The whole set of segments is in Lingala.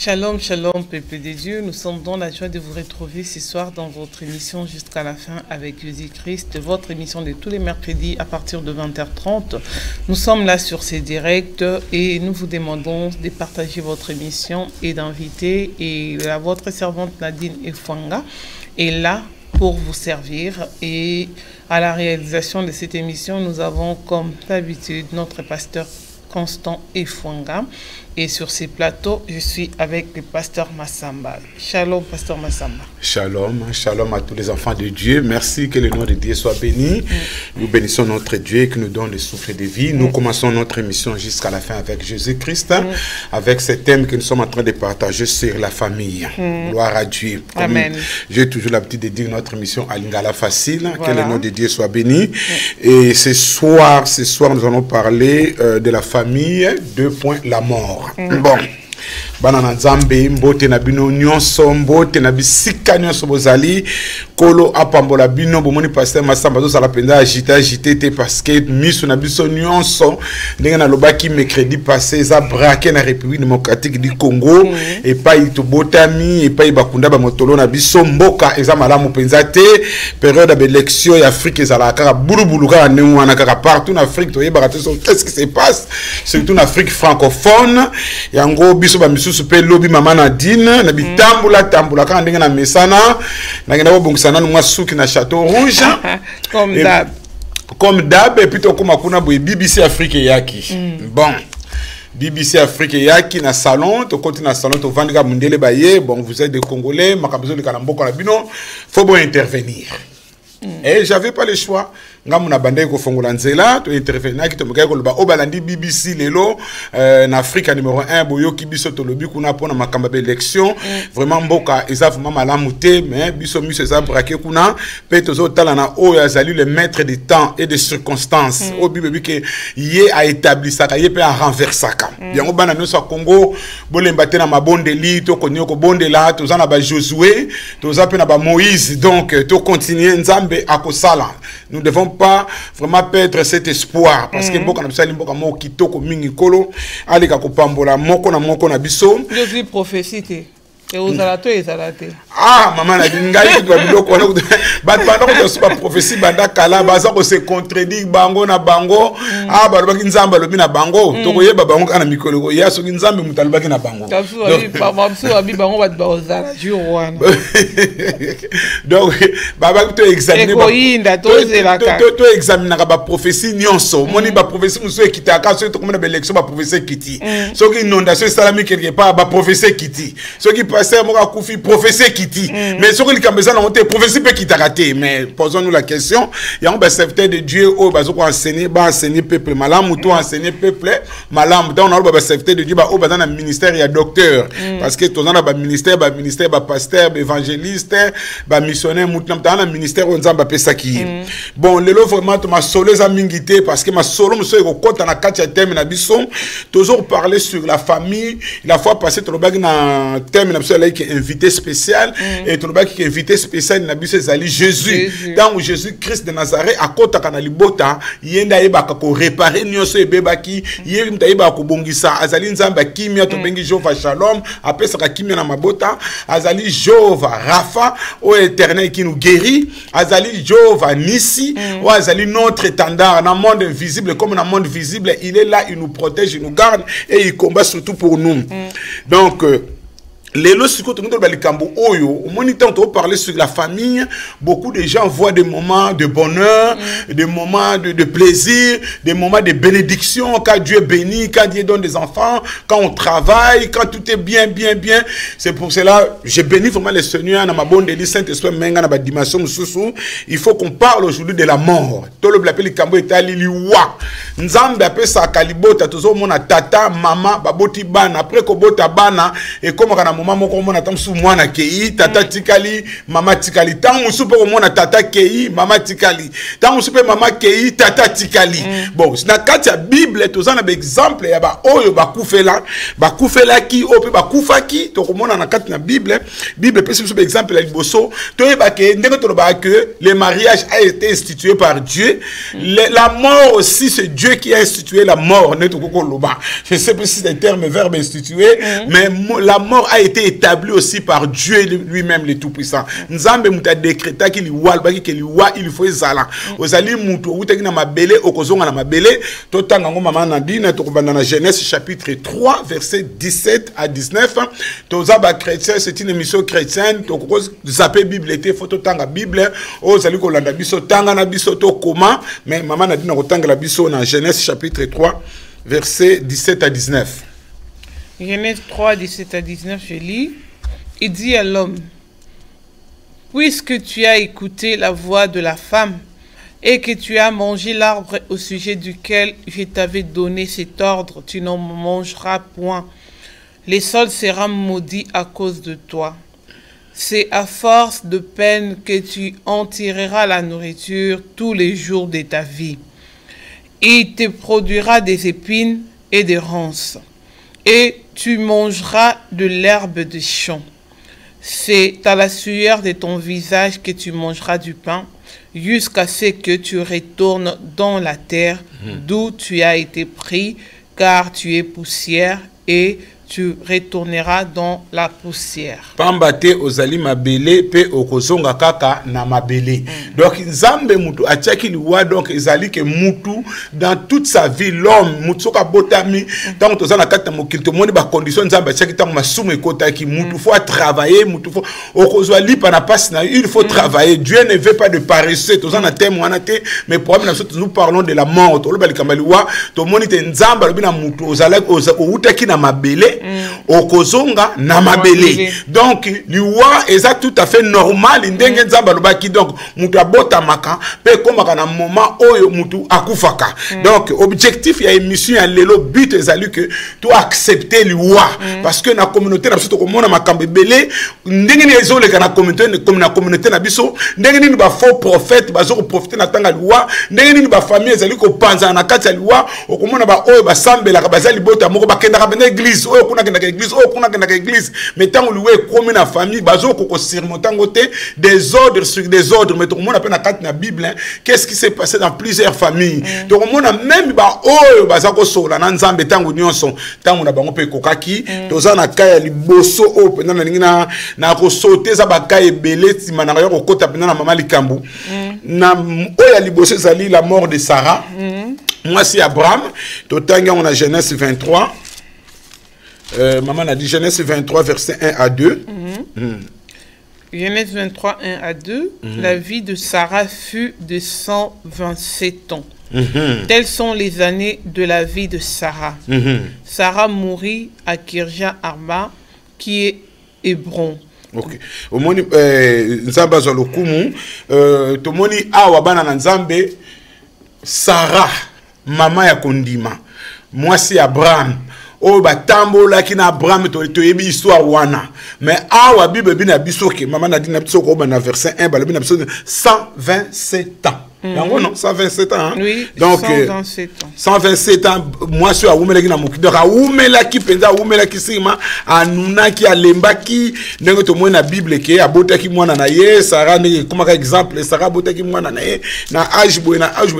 Shalom, shalom, peuple de Dieu. Nous sommes dans la joie de vous retrouver ce soir dans votre émission Jusqu'à la fin avec Jésus-Christ, votre émission de tous les mercredis à partir de 20h30. Nous sommes là sur ces directs et nous vous demandons de partager votre émission et d'inviter. Et votre servante Nadine Efwanga est là pour vous servir. Et à la réalisation de cette émission, nous avons comme d'habitude notre pasteur Constant Efwanga. Et sur ces plateaux, je suis avec le pasteur Massamba. Shalom, pasteur Massamba. Shalom, shalom à tous les enfants de Dieu. Merci que le nom de Dieu soit béni. Nous bénissons notre Dieu qui nous donne le souffle de vie. Nous commençons notre émission jusqu'à la fin avec Jésus-Christ, avec ce thème que nous sommes en train de partager sur la famille. Gloire à Dieu. Amen. J'ai toujours l'habitude de dire notre émission à Lingala facile. Voilà. Que le nom de Dieu soit béni. Et ce soir, nous allons parler de la famille, 2 points, la mort. Bon, banana nzambe mbote na bino nyonso mbote na bisika nyonso bozali kolo apambola bino bomoni pasteur Massamba zo sala penda agité te parce que miso na biso nyonso ndenge na lobaki mercredi passé za braqué na République démocratique du Congo et pas itobotami et pas bakunda ba motolo na biso mboka eza malamu penza te période d'élection et Afrique ezala kaka bulubulu kaka newana kaka partout en Afrique to yeba qu'est-ce qui se passe surtout en Afrique francophone yango biso ba misusu pe lobi mama Nadine na bitambula tambula kaka ndenge na mesana na ngena bongisa na suki na Château Rouge comme d'hab et puis to kuma kuna boy BBC Afrique yaki bon BBC Afrique yaki na salon to côté na salon to vandika mundele baye bon vous êtes des Congolais makabezo de kalamboko na bino faut bon intervenir et j'avais pas le choix ngamuna bande ko fongola nzela to intervenir ki to mukaya ko loba obalandi BBC lelo na Afrique numéro 1 boyoki biso to lobi kuna pona makamba be élection vraiment mboka eza vraiment malamu te mais biso miso eza braqué kuna pe tozo tala na o yazali le maître du temps et des circonstances o bibebi ke yé a établi ça ka yé pe a renversé ka yango bana nyonso Congo bolemba te na mabonde li to konyo ko bonde la to za na ba Josué to za pe na ba Moïse donc to continuer nzambe akosala nous devons pas vraiment perdre cet espoir parce que mboka na biso ali mboka mo kitoko mingi kolo aleka kopambola moko na biso je dis prophétie et aux alato et zalate maman na ngai to biloko na ba ko so ba prophétie banda kala baza ko se contredire bango na bango ba lobaki nzamba lobi na bango to koyeba bango kana mikolo ko ya so nzambe mutalobaki na bango donc baba to examiner to examiner ba prophétie nyonso moni ba prophétie muso ekitaka so to komona ba élection ba prophétie kiti so ki inondation salami quelque part ba prophétie kiti so ki passer mo ka kufi prophétie kiti mais so ki likambeza na monter prophétie pe kitakate mais posons-nous la question il y a un serviteur de Dieu au bazo ko enseigner peuple malamu to enseigner peuple malamu donc on a ba serviteur de Dieu ba au ba dans ministère ya docteur parce que to na ba ministère ba pasteur ba évangéliste ba missionnaire mutu na na ministère on nzamba pesa ki bon lelo vraiment to ma solo za mingité parce que ma solo muso ko kota na kati ya thème na biso toujours parler sur la famille la fois passée to bagi na thème na biso like invité spécial et to bagi invité spécial na biso ezali Jésus dans Jésus Christ de Nazareth akota kana libota yenda yebaka ko réparer nyonso ebebaki yenda yebaka ko bongisa azali nzamba kimia to bengi Jehova Shalom apesa ka kimia na mabota azali Jehova Rafa au éternel qui nous guérit azali Jehova Nissi ou azali notre étendard dans le monde invisible comme dans le monde visible il est là il nous protège il nous garde et il combat surtout pour nous donc les lois sur le Balikambo Oyo, au moniteur on parler sur la famille, beaucoup de gens voient des moments de bonheur, des moments de plaisir, des moments de bénédiction, quand Dieu bénit, quand Dieu donne des enfants, quand on travaille, quand tout est bien. C'est pour cela je bénis vraiment le Seigneur dans ma bonne délice Saint-Esprit menga na ba dimension mususu. Il faut qu'on parle aujourd'hui de la mort. Tout le blapeli Kambo etali liwa. Nzambe apesa kalibota tozo mona tata, mama, baboti bana après ko bota bana et comme kana moment moko mona tamsu mwana kei tata tikali mama tikali tangu supe ko mona tata kei mama tikali tangu supe mama kei tata tikali bon na kati ya Bible tozana ba exemple ya ba oyo bakufela ki ope bakufaki to ko mona na kati na Bible pesi supe exemple ya liboso to yeba ke ndenge to ba que le mariage a été institué par Dieu la mort aussi c'est Dieu qui a institué la mort ne to ko loba je sais pas si c'est un terme verbe institué mais la mort a été établie aussi par Dieu lui-même le tout-puissant. Nzambe muta décréta qu'il liwa il faut ezala. Ozali mutu utaki na mabele okozonga na mabele totanga ngo mama na dina tokobanda na Genèse chapitre 3 verset 17 à 19. Tozaba chrétien c'est une émission chrétienne tokoko zaper Bible était faut totanga Bible ozali kolanda biso tanga na biso to koma mais mama na dina kotanga la biso na Genèse chapitre 3 verset 17 à 19. Genèse 3, 17 à 19, je lis. Il dit à l'homme, puisque tu as écouté la voix de la femme et que tu as mangé l'arbre au sujet duquel je t'avais donné cet ordre, tu n'en mangeras point. Le sol sera maudit à cause de toi. C'est à force de peine que tu en tireras la nourriture tous les jours de ta vie. Il te produira des épines et des ronces. Et tu mangeras de l'herbe des champs. C'est à la sueur de ton visage que tu mangeras du pain, jusqu'à ce que tu retournes dans la terre d'où tu as été pris, car tu es poussière et tu retourneras dans la poussière. Pambate ozali mabele pe okozonga kaka na mabele. Donc nzambe mutu atiaki liwa donc ezali ke mutu dans toute sa vie l'homme mutu soka botami tant tozana kata mokili to moni ba condition nzambe atiaki tant masumu ekotaki mutu faut travailler mutu faut okozwa lipa na passe na il faut travailler. Dieu ne veut pas de paresseux tozana témoin na te mais problème nous parlons de la mort to loba likamba liwa to moni te nzambe lobi na mutu ozala outaki na mabele okozonga na mabele. Donc liwa eza tout à fait normal ndenge nzamba lobaki donc mutu abota maka pe komaka na moment oyo mutu akufaka. Donc objectif ya émission ya lelo but ezali que tu accepter liwa parce que na communauté na biso to komona makambe belé ndenge ni ezoleka na communauté na biso ndenge ni ba faux prophète bazo ko profiter na tanga liwa ndenge ni ba famille ezali ko panza na kati ya liwa okomona ba oyo basambela ka bazali bota moko bakenda ka bena église oyo kuna kenda église oh kuna kenda église mais tant loué comme na famille bazo ko surmonter côté des ordres sur des ordres mais tout le monde appelle na carte na Bible qu'est-ce qui s'est passé dans plusieurs familles tout le monde même ba oyo bazako sola na nzambe tango nyonso tango na bango pe kokaki toza na kaya liboso o pena na ngina na ko sauter za bakaya belé tima na ko kota pena na mama likambu na oya liboso zali la mort de Sarah moi c'est Abraham totanga on a Genèse 23. Maman a dit Genèse 23, verset 1 à 2. Genèse 23, 1 à 2. La vie de Sarah fut de 127 ans. Telles sont les années de la vie de Sarah. Sarah mourut à Kirja Arba, qui est Hébron. Ok. Au moni nzamba zo lokumu to moni awa bana na nzambe Sarah mama ya kondima. Moi c'est Abraham. Oh batambola kina Abraham to yebi histoire wana mais awa bible bina bisoke mama na dina bisoko ba na verset 1 ba bina bisoke 127 ans. Non 127 ans hein? Oui, donc 127 ans. 127 ans moi sur aumela kina mokido aumela ki penza aumela ki sima anuna ki alembaki ndenge to mona bible ke abotaki mwana na ye Sarah ne comme exemple Sarah abotaki mwana na ye na âge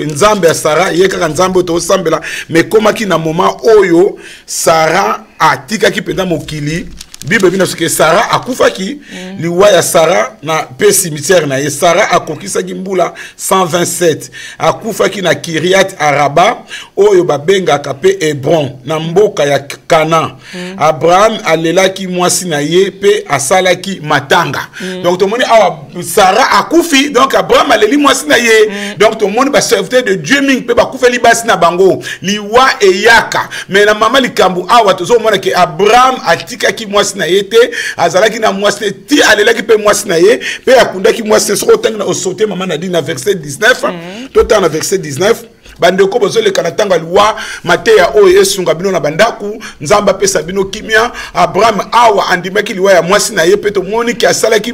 nzambe ya Sarah ye kaka nzambe to sambela mais komaki na moment oyo Sarah atika ki penda mokili Bible bina que Sarah akufaki liwa ya Sarah na pe cimetière na ye Sarah akokisa mbula 127 akufaki na Kiriat Araba oyo babenga kape Hébron na mboka ya Kana Abraham alelaki mwasi na ye pe asalaki matanga donc tout le monde Sarah akufi donc Abraham aleli mwasi na ye donc tout le monde ba serviteur de Dieu ming pe bakufeli basi na bango liwa eyaka mais na mama likambu awa tozo mona ke Abraham atikaki mwasi na yete azalaki na mwasi ti alelaki pe mwasi na ye pe akundaki mwasi soko tanga na osote mama na dit na verset 19 tout en verset 19 bandeko bozole kanatanga liwa mateya oyo esunga bino na bandaku nzamba pesa bino kimia Abraham awa andimaki liwa ya mwasi na ye pe tomoni ki asalaki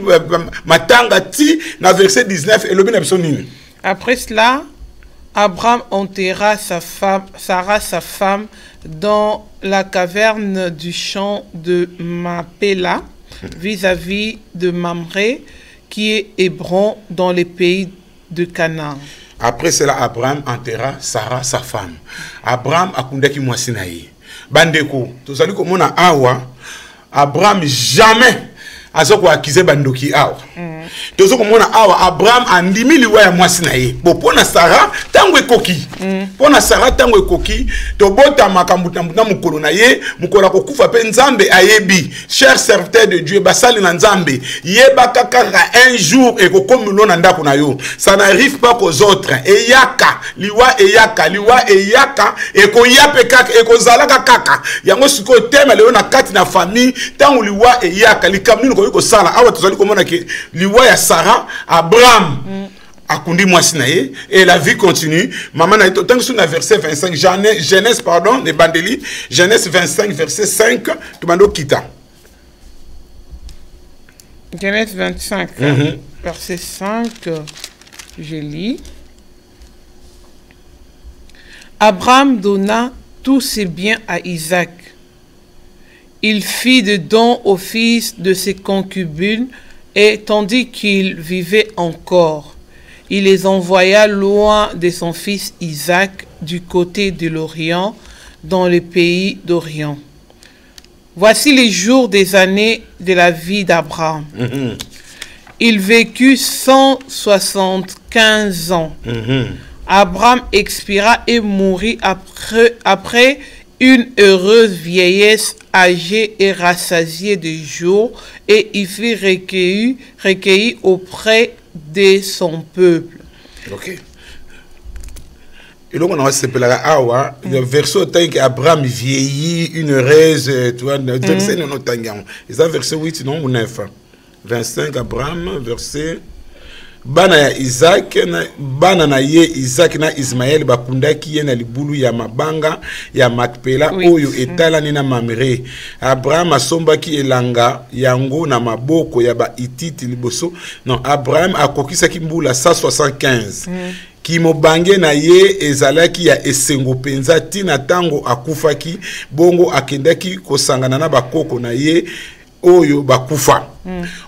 matanga ti na verset 19 elobi na biso nini. Après cela, Abraham enterra Sarah sa femme dans la caverne du champ de Mapéla vis-à-vis de Mamré qui est Hébron dans les pays de Canaan. Après cela, Abraham enterra Sarah sa femme. Abraham akundaki mwasi na ye. Bandeko, tozali komona awa Abraham jamais azoko akize bandoki awa. Tozo komona awa Abraham andimi liwa ya mwasi na ye. Bo pona Sarah tango ekoki. Pona Sarah tango ekoki to bota makambu na mukolo na ye, mukola kokufa pe Nzambe ayebi. Cher serviteur de Dieu, basali na Nzambe, yeba kaka un jour ekokomilo na ndako na yo. Ça n'arrive pas qu'aux autres. Eyaka, liwa eyaka, eko yape kaka, eko zalaka kaka. Yango siko tema leo na kati na famille, tango liwa eyaka, likamni ko yiko sala. Awa tozali komona ke liwa ya Sarah, Abraham akundi mwasi na ye, et la vie continue. Maman na ito, tant que sur le verset 25, Genèse, pardon, les bandeli, Genèse 25, verset 5, tu m'as dit quitta. Genèse 25, verset 5, je lis. Abraham donna tous ses biens à Isaac. Il fit de dons au fils de ses concubines, et tandis qu'il vivait encore, il les envoya loin de son fils Isaac du côté de l'Orient, dans le pays d'Orient. Voici les jours des années de la vie d'Abraham. Il vécut 175 ans. Abraham expira et mourut après une heureuse vieillesse, âgée et rassasiée de jours, et il fut recueilli auprès de son peuple. Ok. Et donc on a s'appelé awa le verset tant qu'Abraham vieillit une heureuse, tu vois, verset non tangian. Et ça verset 8 non ou 9. 25 Abraham verset bana ya Isaac na bana na ye Isaac na Ismaël bakundaki ye na libulu ya mabanga ya Makpela oyo etalani na Mamre. Abraham asombaki elanga yango na maboko ya ba Hititi liboso. Non, Abraham akokisaki mbula 175. Ki mobange na ye ezalaki ya esengo penza tina tango akufaki bongo akendaki kosangana na bakoko na ye oyo bakufa.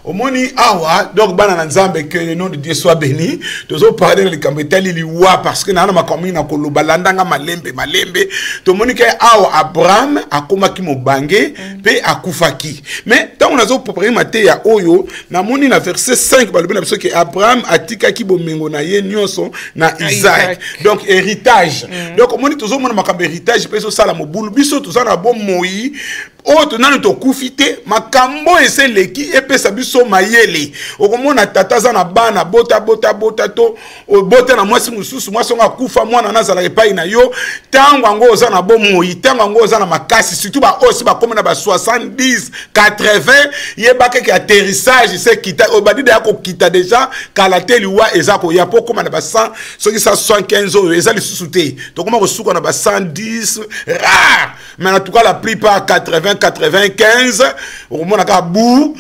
Omoni awa donc bana na Nzambe que le nom de Dieu soit béni. Tozo parler le kambetali liwa parce que na makomi na koloba landanga malembe to moni ke awa Abraham akomaki mobange pe akufaki. Mais tant on a zo préparer maté ya oyo na moni na verset 5 balobi na biso ke Abraham atikaki bomengo na ye nyonso na Isaac. Donc héritage. Donc omoni tozo mona makambe héritage pe so sala mobulu biso toza na bon moyi o to nanu to kufite makambo ese leki epesa biso mayele okomona tata za na bana bota to bota na mwasi mususu mwasi nga kufa mwana nazala epai na yo tango ngo oza na bomoyi tango ngo oza na makasi surtout ba osi ba komona ba 70 80 yebaka ke atterrissage c'est kita obadi de yako kita déjà kalate liwa ezako ya poko na ba 100 soki 175 oyo ezali susute to koma ko suka na ba 110 rare mais en tout cas la plupart 80 95 okomona ka bu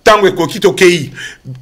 tango ekoki tokei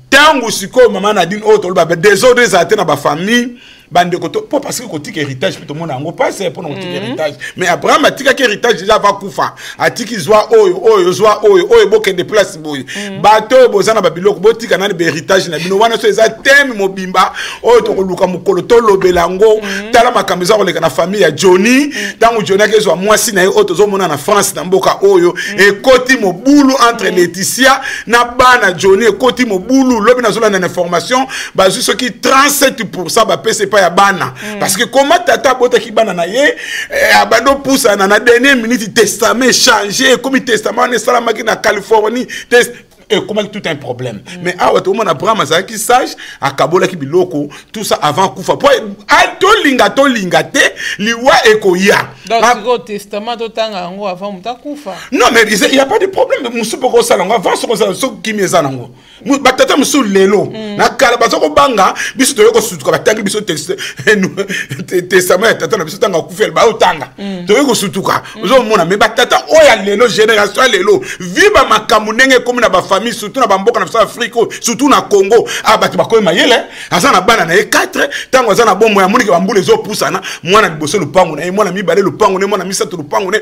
tango siko mama Nadine autre ba des autres até na ba famille bande ko po parce que kotika héritage tout le monde ngo pas c'est pour kotika héritage mais Abraham atika ke héritage déjà va kufa atiki zwa oyo boke de place boy bato bozana ba biloko botika na be héritage na bino wana so eza thème mobimba oyo to koluka mukolo to lobelango tala makambiza ko leka na famille ya Johnny tango Johnny akezwa mwasi na ye oyo tozo mona na France na mboka oyo ekoti mobulu entre Laetitia na bana Johnny ekoti mobulu lobi na zola na information bazu soki 37% ba pese ya bana parce que comment tata bota ki bana na ye abando poussa na dernière minute testament changer comme testament ne salamaki na Californie et comment tout un problème. Mais awa tout le monde Abraham azaki sage, akabola ki biloko, tout ça avant kufa. Po to linga te, liwa ekoya. Donc au testament totanga ngo avant muta kufa. Non mais il y a pas de problème, musu poko sala ngo avant soko sala so kimeza nango. Batata musu lelo. Na kala bazoko banga, biso to yoko sutuka batangi biso testament tata na biso tanga kufel ba otanga. To yoko sutuka. Ozo mona mais batata oya lelo génération lelo, viba makamu nenge comme na ba famille surtout na bamboka na biso Afrique, surtout na Congo. Ah batu bakoy mayele, azana bana na 4, tango azana bombo ya munike bambule zo pusana, mwana liboso lupango na mwana mibale lupango ne mwana misatu lupango ne.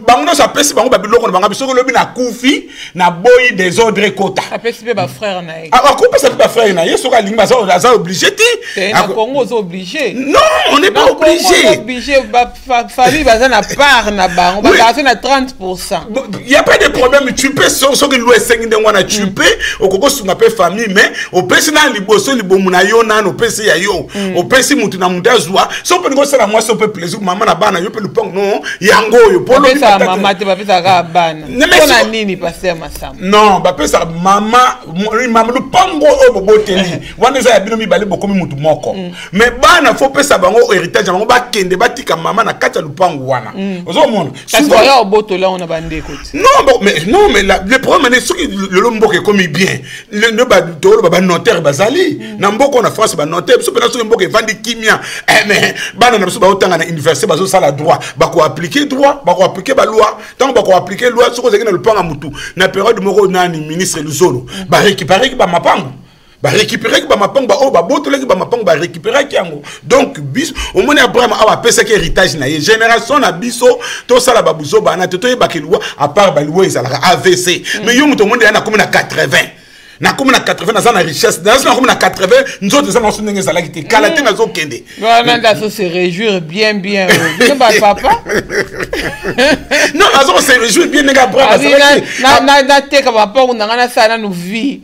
Bango sa pesi bango ba biloko na bango biso lobi na kufi na boyi désordre kota. A pesi ba frère na ye. Ah ko pesi ba frère na ye soka lingba za obligé ti. Na Congo zo obligé. Non, on n'est pas obligé. Obligé ba famille bazana part na bango, ba gase na 30%. Il y a pas de problème, tu peux soki louer 5 de wana tu peux au koko sunga pe famille mais au pesi na liboso libomu na yo na no pesi ya yo. Au pesi mutu na mudazwa, so pe ngo sala moi so pe plaisir maman na bana yo pe lupango non, yango yo polo bi sa maman te ba pesa ka bana. Kona nini passer masamba. Non, ba pesa mama lupango o boboteli. Wana za ya bino mibale bokomi mutu moko. Mais bana faut pesa bango héritage bango ba kende batika mama na kata lupango wana. Ozo mona. Souvent ya oboto là on a bandé côté. Non mais le problème c'est que le lombo est comme bien. Le ba tolo ba notaire bazali. Na mboko na France ba notaire so pena so mboko e vandi kimia. Mais bana na so ba otanga na université bazo sala droit, ba ko appliquer droit, ba ko appliquer ba loi. Tant ba ko appliquer loi so ko zeki na lupanga mutu. Na période moko nani ministre Luzolo. Ba récupérer ki ba mapango. Ba récupérer ki ba mapango ba o ba botole ki ba mapango ba récupérer ki yango. Donc bis au moni Abraham awa pesa ki héritage na ye génération na biso to sala ba buzo ba na to yeba ki loi à part ba loi ezala AVC. Mais yo muto monde yana comme na 80. Na comme na 80 na za na richesse na comme na 80 nzoto za na so ndenge ezala ki te kala te na zo kende. Voilà là ça se réjouir bien ba papa. Non, azo se réjouir bien nega Abraham. Na te ka papa on na sala no vie.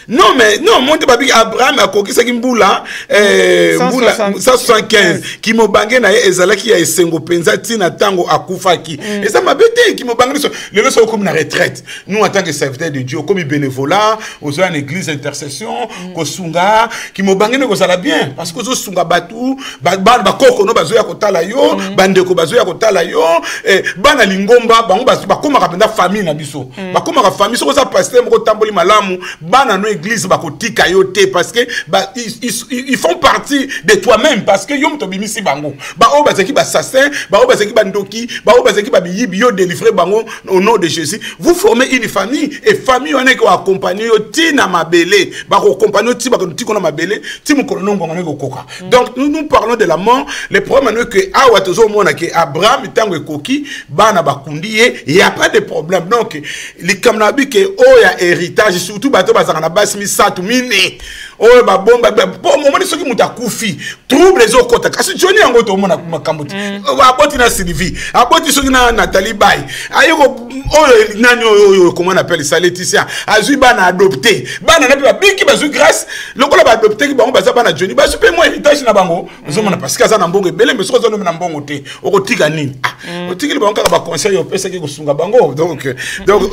Non mais non monte babi Abraham a kokisa kimbula 175 qui mo bangé na ezalaki ya esengo penza tina tango akufaki et ça m'a bêté qui mo bangé le leçon comme na retraite nous en tant que serviteur de Dieu comme bénévolat aux en église intercession ko sunga qui mo bangé ko sala bien parce que zo sunga batu ba koko no bazo ya kotala yo bandeko bazo ya kotala yo bana lingomba bango ba koma kapenda famille na biso ba koma ka famille so ça pasteur moko tamboli malamu bana no église bakotika yote parce que ils font partie de toi-même parce que yom tobimisi bango ba o bazaki ba assassin ba o bazaki ba ndoki ba o bazaki ba biyibi yo délivrer bango au nom de Jésus. Vous formez une famille et famille on est ko accompagner yo tina mabele ba ko accompagner ti ba ko ti ko na mabele ti mu ko nongo ngone ko koka. Donc nous parlons de la mort. Le problème est que awa tozo mona que Abraham tango ekoki bana bakundi il y a pas de problème. Donc li kamna bi que o ya héritage surtout bato bazaka na mi satu mine o ba bomba po momoni soki mutakufi trouble zo kota kasi Johnny yango to mona makambuti ba boti na Sylvie aboti soki na Nathalie Bay ayoko o nani o comment on appelle ça Laetitia azui bana adopté bana na ba biki bazui grâce lokola ba adopté ki bango baza bana Johnny ba super moi héritage na bango zo mona parce que za na mbongo belé mais soki zo na mbongo te o kotika nini o tikili bango ka ba conseil o pesa ki ko sunga bango donc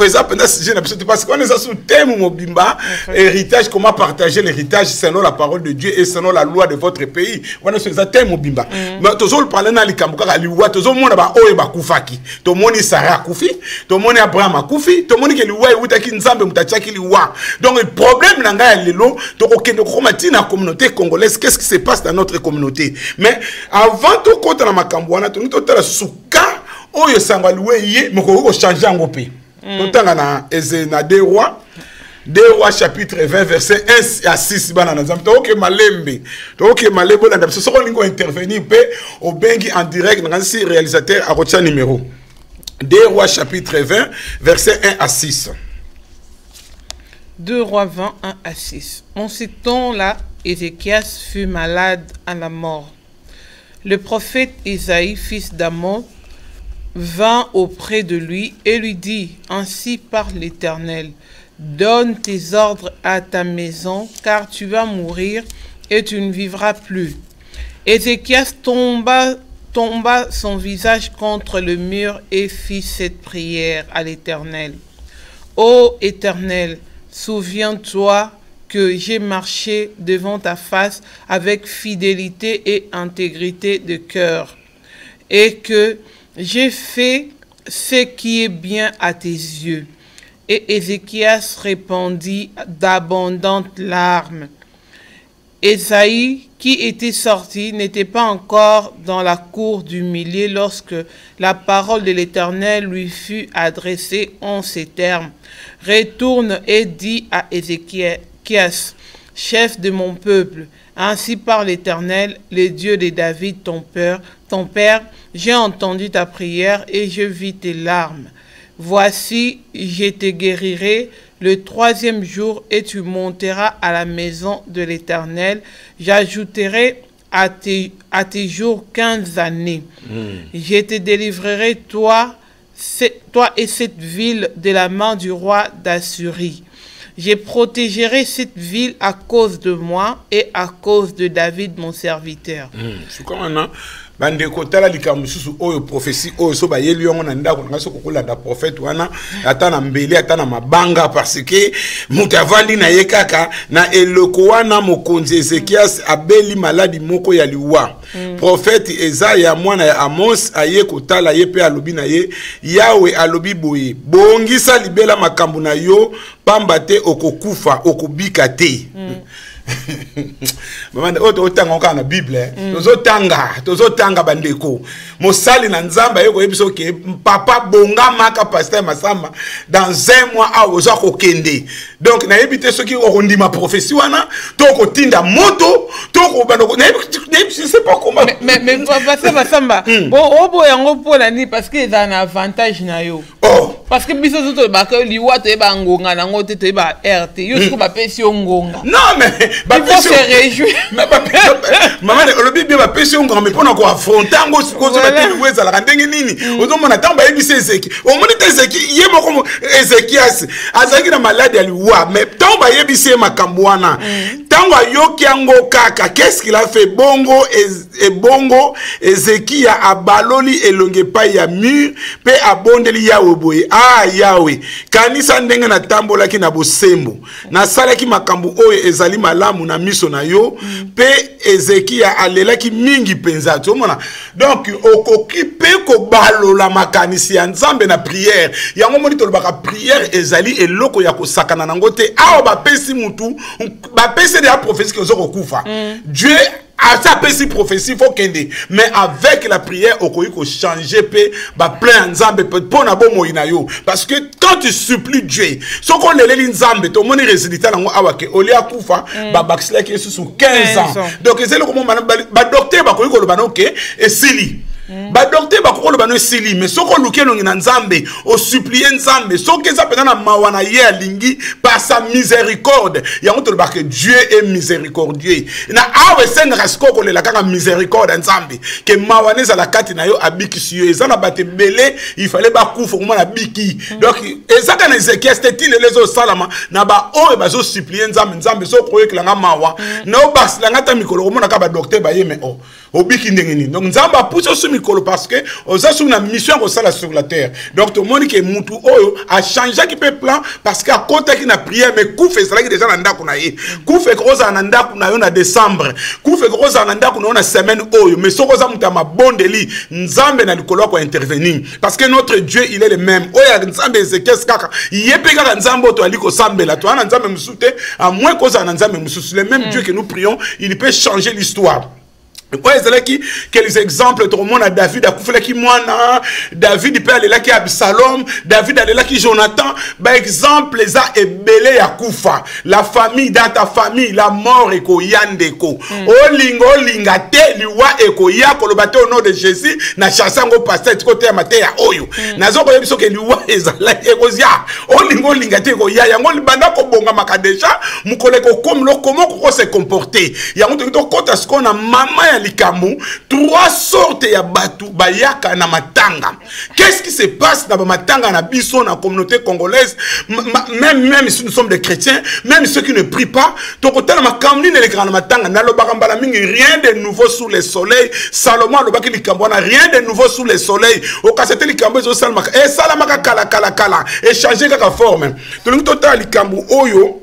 ça pendant si je na parce qu'on est sous thème mobimba héritage, comment partager l'héritage selon la parole de Dieu et selon la loi de votre pays. Voilà ce que mobimba. Mais toujours le parler dans les kambuka liwa toujours monde ba oye ba kufaki. To moni Sarah kufi, to moni Abraham kufi, to moni ke liwa utaki nzambe mutachaki liwa. Donc le problème nanga lelo to kokende ko matina communauté congolaise, qu'est-ce qui se passe dans notre communauté? Mais avant to kota na makambo wana to tala suka oyo sanga liwe ye moko ko changer ngope. To tanga na ezena de roi 2 Rois chapitre 20 verset 1 à 6 banana zamto OK malembe to OK malebo na ndapso soko lingo intervenir pe au bengi en direct na si réalisateur a retia numéro 2 Rois chapitre 20 verset 1 à 6 2 Rois 20 1 à 6. En ce temps-là, Ézéchias fut malade à la mort. Le prophète Isaïe, fils d'Amon, vint auprès de lui et lui dit: Ainsi parle l'Éternel. Donne tes ordres à ta maison, car tu vas mourir et tu ne vivras plus. Ézéchias tomba son visage contre le mur et fit cette prière à l'Éternel. Ô Éternel, souviens-toi que j'ai marché devant ta face avec fidélité et intégrité de cœur, et que j'ai fait ce qui est bien à tes yeux. Et Ézéchias répandit d'abondantes larmes. Ésaïe, qui était sorti, n'était pas encore dans la cour du milieu lorsque la parole de l'Éternel lui fut adressée en ces termes. « Retourne et dis à Ézéchias, chef de mon peuple, ainsi par l'Éternel, le Dieu de David, ton père, j'ai entendu ta prière et je vis tes larmes. Voici, je te guérirai le 3e jour et tu monteras à la maison de l'Éternel. J'ajouterai à tes jours 15 années. Je te délivrerai, toi et cette ville, de la main du roi d'Assyrie. Je protégerai cette ville à cause de moi et à cause de David, mon serviteur. C'est comment, non? Bande kotala likamususu oyo prophétie oyo so ba yeli yongo na ndako nga so kokola da prophète wana ata na mbeli ata na mabanga parce que mutavali na yekaka na eloko wana mokonzi Ezekias abeli maladi moko ya liwa prophète Esaïa mwana ya Amos aye kotala ye pe alobi na ye Yawe alobi boye bongisa libela makambo na yo pamba te okokufa okubika te. Mamande otanga oka na Bible tozo tanga bandeko mosali na nzamba yeko yebiso ke papa bonga maka pasteur Masamba dans 1 mois a oza kokende donc na yebite soki okondima prophétie wana to kotinda moto to ko bandoko je sais pas comment mais pasteur Masamba bon obo yango pona ni parce que ça a un avantage na yo parce que biso to ba ko liwa to ba ngonga na ngote to ba RT yo ko ba pesi ngonga non mais il faut se réjouir. Maman, le bibi va pêcher un grand mais pour nous affronter un gros sucre sur la télé où est-ce la rendez nini. Au moment on attend bah ébiser Ezeki. Au moment où Ezeki, il est comme Ezekias. Azaki na malade à lui mais tant bah ébiser ma kambouana. Tant bah yoki ango kaka. Qu'est-ce qu'il a fait bongo et bongo Ezeki a baloli et longue pas ya mur pe abondeli Yawe boye. Ah Yawe. Kanisa ndenge na tambola ki na bosembo. Na sala ki makambu oyo ezali malamu na miso na yo pe Ezekia alelaki mingi penza tomona donc okoki pe ko balola makanisi ya nzambe na prière yango moni tolobaka prière ezali eloko ya kosakana nango te awa bapesi mutu bapesi de la prophétie que ozoko kufa Dieu a sa petite prophétie faut kende mais avec la prière okoki ko changer pe ba plein nzambe pour na bo moyina yo parce que quand tu supplies Dieu soko leleli nzambe to moni résultat nango awake oli akufa ba baksela ki sous 15 ans donc c'est le comment ba docteur ba koki ko lobana OK et sili ba docteur ba ko lobana sili mais soko lukelo ngina nzambe o supplier nzambe soko eza pena na mawana ye alingi par sa miséricorde yango to lobaka Dieu est miséricordieux na awe senga skoko le la kaka miséricorde nzambe ke mawana za la kati na yo abiki si yo eza na bate belé il fallait ba kufa ko na biki donc ezaka na Ezekiel c'était les autres salama na ba o ba zo supplier nzambe so koye klanga mawa na o bas la ngata mikolo ko mona ka ba docteur ba ye mais obiki ndengeni donc nzamba pousse sur mikolo parce que oza sur une mission ko sala sur la terre donc to moni ke mutu oyo a changé qui peut plan parce que à côté qui na prière mais kufa sala ki déjà na ndako na ye kufa ko za na ndako na yo na décembre kufa ko za na ndako na semaine oyo mais soko za muta mabondeli nzambe na likolo ko intervenir parce que notre Dieu il est le même oya nzambe Ezekiel kaka yepe kaka nzambe to aliko sambela to ana nzambe musute à moins ko za na nzambe mususu le même Dieu que nous prions il peut changer l'histoire. Quels exemples tout le monde a David a couflé qui moana David peut aller là qui Absalom David aller là qui Jonathan par exemple les a ebelé à Koufa la famille dans ta famille la mort et ko yandeko o linga te liwa e ko ya ko lobate au nom de Jésus na chasango pasteur côté ya mate ya oyo nazo ko yebiso ke liwa ezala e ko ya o linga te ko ya yango libanda ko bonga makadesha mukole ko comme lo comment ko se comporter yango to kota ce qu'on a maman na likambo 3 sortes ya batu bayaka na matanga. Qu'est-ce qui se passe dans matanga na biso na communauté congolaise, même si nous sommes des chrétiens, même ceux qui ne prient pas, to kotala makamni ne lekana matanga na lobaka mbala mingi, rien de nouveau sous le soleil. Salomon lobaki likambo na rien de nouveau sous le soleil. O kasete likambo zo salmaka e salamaka kala et changer kaka forme. To lingi tota likambo oyo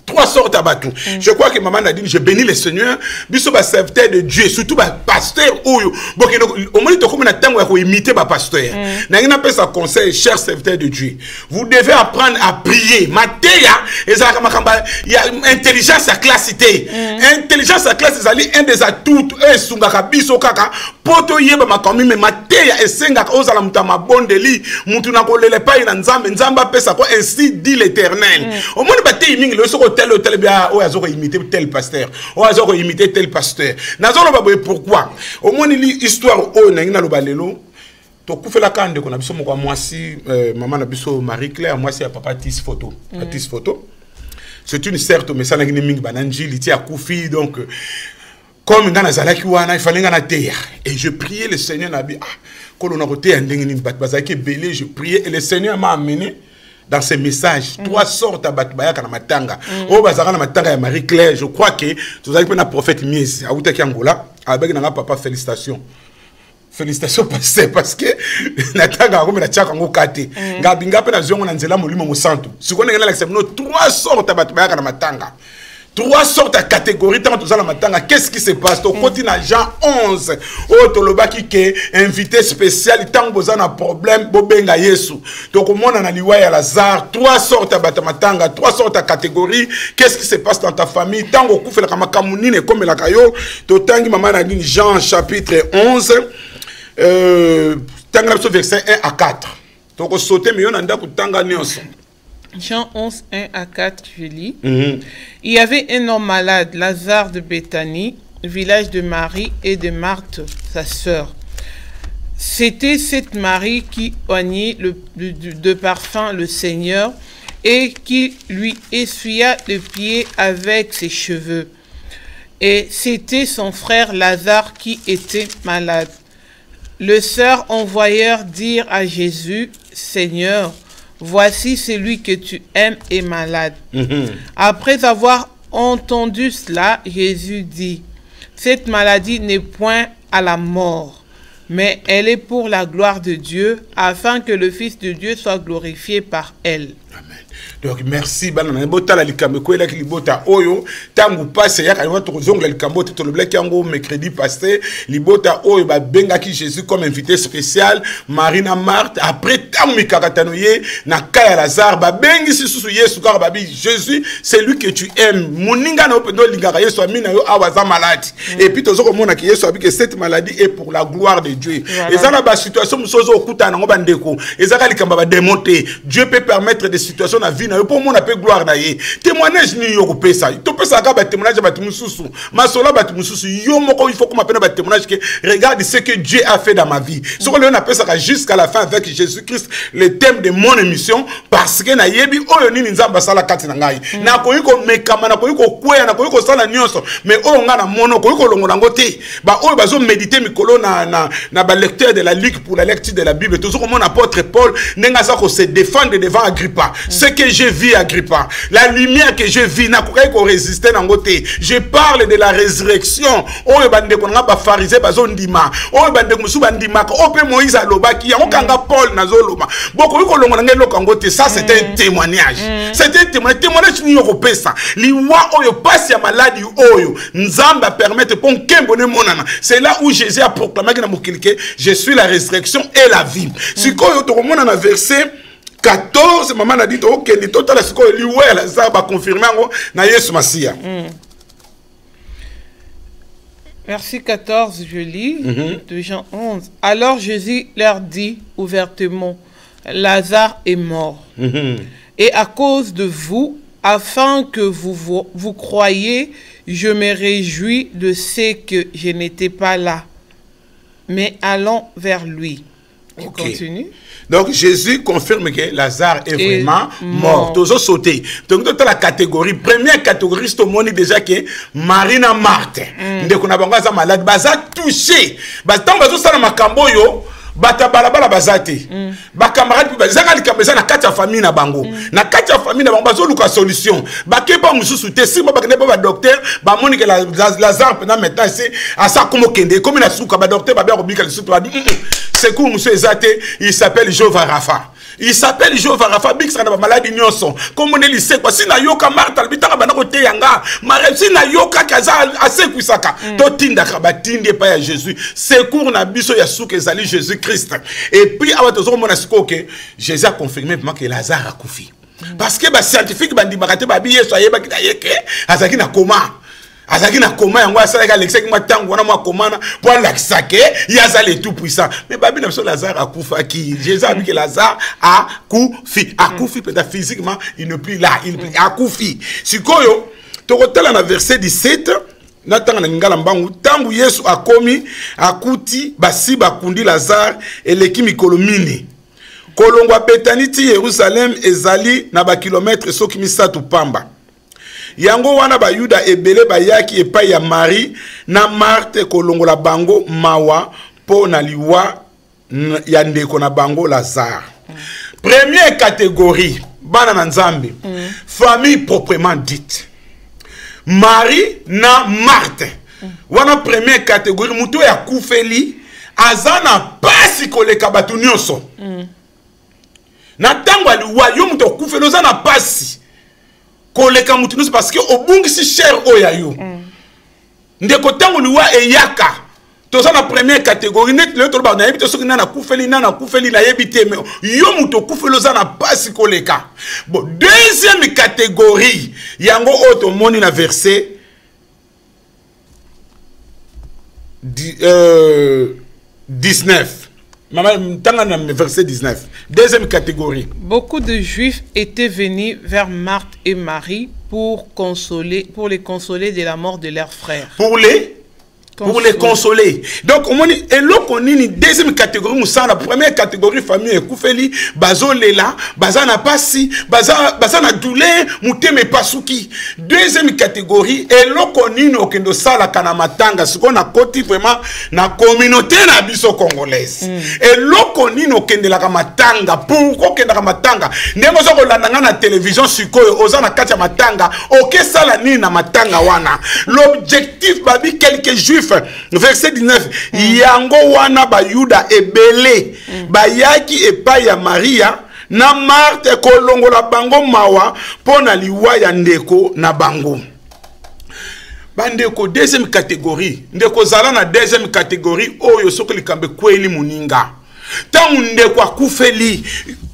3 sortes à bateau. Je crois que maman a dit, je bénis le Seigneur, biso ba serviteur de Dieu, surtout ba pasteur oyo. Bon, au moins to comme na tango ya ko imiter ba pasteur. Na ngina pesa conseil, cher serviteur de Dieu. Vous devez apprendre à prier. Mateya ezaka makamba ya intelligence à classité. Intelligence à classe ezali un des atouts e sungaka biso kaka poto yeba makomi mais mateya esenga ozala mutama bondeli mutu na kolele pa ina nzambe nzamba pesa ko ainsi dit l'Éternel. Au moins batay mingi le soko tel bien o azoko imiter tel pasteur o azoko imiter tel pasteur nazolo baboye pourquoi au moins li histoire o na ngina lo balelo to kufela kande ko na biso moko mwasi maman na biso Marie Claire mwasi ya papa tis photo tis photo c'est une certes mais ça na ngini mingi bananji li ti akufi donc comme ngana zalaki wana il fallait ngana terre et je priais le Seigneur na bi kolona côté ndengini bazaki belé je priais et le Seigneur m'a amené dans ces messages 3 sortes à batbaya kana matanga o bazaka na matanga ya Marie Claire. Je crois que tu as un prophète Mies a utaki Angola avec na papa félicitations pasteur parce que natanga ngombe na chaka ngokate ngabinga pe na zongo na nzela molimo mo santo sikone ngena la 3 sortes à batbaya kana matanga 3 sortes de catégories tant que la matanga. Qu'est-ce qui se passe? Au continent Jean 11, Otolobaki qui invité spécial tant que vous avez un problème, bobenga Yesu. Donc au monde on a liwaya Lazare, 3 sortes de matanga, 3 sortes de catégories. Qu'est-ce qui se passe dans ta famille? Tant que vous la kamakamuni comme la kayo, to tangi maman a dit Jean chapitre 11, tangi verset 1 à 4. Donc sauter mais on anda kutanga nyonso. Jean 11, 1 à 4, je lis. Il y avait un homme malade, Lazare de Béthanie, village de Marie et de Marthe, sa sœur. C'était cette Marie qui oignait de parfum le Seigneur et qui lui essuya le pied avec ses cheveux. Et c'était son frère Lazare qui était malade. Les sœurs envoyèrent dire à Jésus, Seigneur, voici celui que tu aimes est malade. Après avoir entendu cela, Jésus dit, cette maladie n'est point à la mort, mais elle est pour la gloire de Dieu, afin que le Fils de Dieu soit glorifié par elle. Amen. Donc merci banana bota la likambo ko la libota oyo tangu passe ya kanwa to zonga likambo to le black yango mercredi passé libota oyo ba benga ki Jésus comme invité spécial Marina Marthe après tangu mikakatanoye na kaya Lazare ba bengi sisusu Yesu ka ba bi Jésus c'est lui que tu aimes moninga na opendo lingaka Yesu amina yo awaza malade et puis tozo komona ki Yesu abi que cette maladie est pour la gloire de Dieu et ça na ba situation musozo okuta na ngoba ndeko ezaka likambo ba démonter Dieu peut permettre des situations na vie na pour mon appel gloire na ye témoignage ni yo ko pesa to pesa ka ba témoignage ba tumususu masola ba tumususu yo moko il faut qu'on m'appelle ba témoignage que regarde ce que Dieu a fait dans ma vie ce que on appelle ça jusqu'à la fin avec Jésus-Christ le thème de mon émission parce que na yebi oyo nini nzamba sala kati na ngai na ko yiko mekama na ko yiko kweya na ko yiko sala nyonso mais oyo nga na mono ko yiko longo nango te ba oyo bazo méditer mikolo na ba lecteur de la Ligue pour la lecture de la Bible toujours comme mon apôtre Paul nenga sa ko se défendre devant Agrippa ce que je vis Agrippa la lumière que je vis na ko résister nango te je parle de la résurrection oyo bande ko nga ba pharisé bazo ndima oyo bande musu bandima ko ope Moïse alobaki yango kanga Paul nazoloba boko yiko longo nango lokango te ça c'est un témoignage c'est un témoignage ni yoko pesa liwa oyo passe ya maladie oyo nzamba permettre pour kembone monana c'est là où Jésus a proclamé que na mokilike je suis la résurrection et la vie sikoyo to komona na verset 14 maman a dit OK ni total sikoyo liwa la za ba confirmer ngo na Yesu Masia. Verset 14, je lis de Jean 11. Alors Jésus leur dit ouvertement, Lazare est mort. Et à cause de vous, afin que vous croyiez, je me réjouis de ce que je n'étais pas là. Mais allons vers lui. Okay. Continue. Donc Jésus confirme que Lazare est vraiment mort. Tous sauté. Donc dans la catégorie, première catégorie, c'est au monde déjà que Marina Marthe. Dès qu'on a bangaza malade, baza touché. Tant bazo ça na makambo yo. Bata balabala bazate ba camarade bazanga likabeza na kati ya famille na bango na kati ya famille na bango bazo luka solution ba keba mususu te si ba kende ba docteur ba moni que Lazare pendant maintenant c'est à ça comme kende comme na suka ba docteur ba bien obika le sutu ba c'est cool monsieur ezate il s'appelle Jova Rafa. Il s'appelle Jova Rafa Bix na ba maladie nyonso comme on est lycée quoi si na yoka Martha bitaka bana ko te yanga mare si na yoka kaza assez kusaka to tinda ka batinde pa ya Jésus secours na biso ya suka ezali Jésus Christ. Et puis avant tout mon asiko que Jésus a confirmé que Lazare a koufi parce que ba scientifique bandi bakate ba biye so yeba kitayeke azaki na coma. Azaki na coma yango asalaka l'exek matango wana mwa komana pour l'axake yazali tout puissant mais babi na so Lazare a koufa qui Jésus a dit que Lazare a koufi peut-être physiquement il ne plus là il a koufi sikoyo to kotala na verset 17 natanga na ngala mbangu tangu Yesu akomi akuti basi bakundi Lazare eleki mikolo mini kolongwa Betani ti Yerusalem ezali na ba kilometre soki misatu pamba yango wana ba Yuda ebele bayaki epai ya Marie na Marthe kolongola bango mawa po na liwa ya ndeko na bango Lazare. Première catégorie bana na Nzambe famille proprement dite Marie na Marthe wana première catégorie muto ya kufeli azana pasi koleka batu nyonso na tango aliwa yo muto kufeli azana pasi koleka mutu nyonso parce que obungisi cher oya yo ndeko tango liwa eyaka toza na première catégorie net le toloba na yebite soki na kufeli na yebite mais yo muto kufeli ozana pasi koleka. Bon, deuxième catégorie yango oto moni na verset 19. Verset 19. Deuxième catégorie. Beaucoup de Juifs étaient venus vers Marthe et Marie pour les consoler de la mort de leurs frères. Pour les consoler. Donc, on dit, et là, on dit, deuxième catégorie, la première catégorie, famille, Koufeli, Bazo Lela, Bazana Passi, Bazana Doulé, Mouteme Pasuki. Deuxième catégorie, et là, on dit, on dit, Sala Kanamatanga, ce qu'on a côté vraiment, na communauté, na biso congolaise. Et là, on dit, on dit, la Kamatanga, pourquoi on dit, la Kamatanga? Nemo Zoko Landanga na télévision, Sukoyo, Ozana Katia Matanga, ok, Sala ni na Matanga wana. L'objectif, babi, quelques juifs, verset 19 yango wana ba Yuda ebele bayaki epai ya Maria na Marthe kolongola bango mawa pona liwa ya ndeko na bango bandeko. Deuxième catégorie ndeko zala na deuxième catégorie oyo soko likambe kweli muninga tangu ndeko akufeli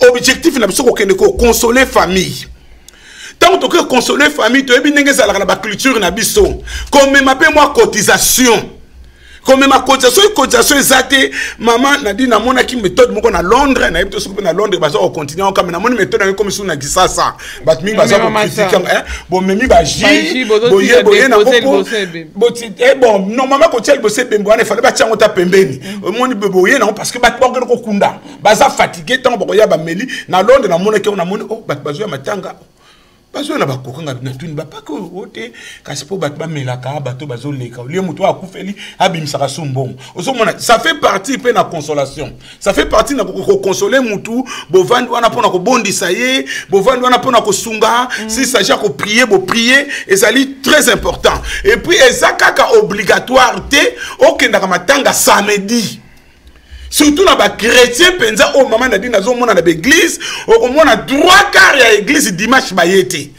objectif na biso kokende ko consoler famille. Tant que tu consoler famille, tu es bien dans la culture na biso. Comme m'appelle moi cotisation. Comme ma cotisation exacte, maman n'a dit na mona ki méthode moko na Londres, na yebito soku na Londres bazo au continent comme na mona méthode comme sou na gisasa. Bat mi bazo ko critiquer bon memi ba ji boye na ko bon non maman ko tiel bosse bembo na fallait ba tiango ta pembeni. Moni boye na parce que bat ba ko kunda. Baza fatigué tant boya ba meli na Londres na mona ke na mona oh bat bazo ya matanga. Bazo na bakokanga na tuni ba pa ko ote kasi po batba melaka bato bazo leka lié muto akufeli abimisaka sumbongo osomona ça fait partie pe na consolation ça fait partie na ko consoler mutu bovandi wana pona ko bondisa ye bovandi wana pona ko sunga si s'agit ko prier bo prier et ça est très important et puis ezakaka obligatoire te okenda ka matanga samedi. Surtout dans les chrétiens, penza au moment de na zomona na l'église, au moins 3/4 ya église dimanche bayete.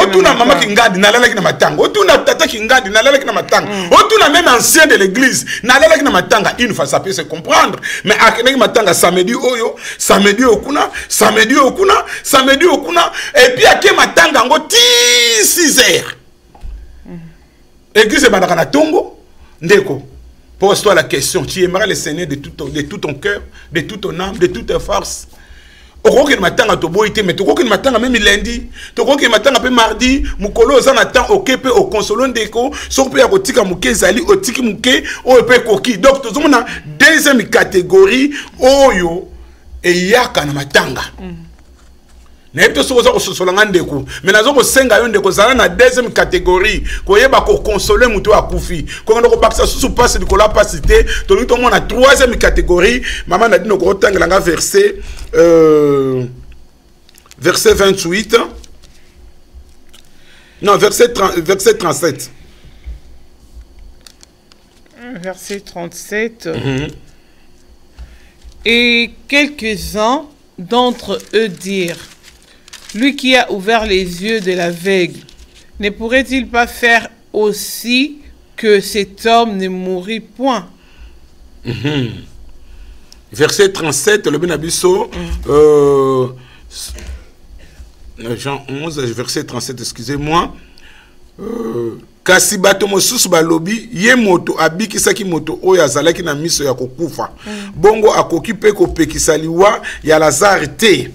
Otu na mama kingadi na lala kina matanga. Otu na tata kingadi na lala kina matanga. Otu na même ancien de l'église na lala kina matanga. Une fois ça peut se comprendre, mais akene matanga samedi oyo, samedi okuna, samedi okuna, samedi okuna et puis ake matanga ngo 6h. Église bandaka na tongo ndeko. Pose-toi la question, tu aimerais le Seigneur de tout ton cœur, de toute ton âme, de toute ta force. okoki matanga to boité mais tokoki matanga même lundi tokoki matanga pe mardi mukolo za na temps okepe o consolo ndeko so pe ya kotika muke zali otiki muke o pe koki donc tozomona deuxième catégorie oyo eyaka na matanga na epto so ko sosolanga ndeko mais nazo ko senga yo ndeko zala na deuxième catégorie ko yeba ko consoler muto akufi ko ndo ko bakisa susu passe dikola pasité to ngi to mona troisième catégorie maman na dino ko tangela nga verset verset 28 non verset 37 verset 37 et quelques-uns d'entre eux dirent: lui qui a ouvert les yeux de l'aveugle, ne pourrait-il pas faire aussi que cet homme ne mourrit point? Verset 37, le Benabiso, Jean 11, verset 37, excusez-moi. Kasi bato mosusu balobi ye moto abikisaki moto oyo azalaki na miso ya kokufa bongo akoki pe kopekisa liwa ya Lazare te.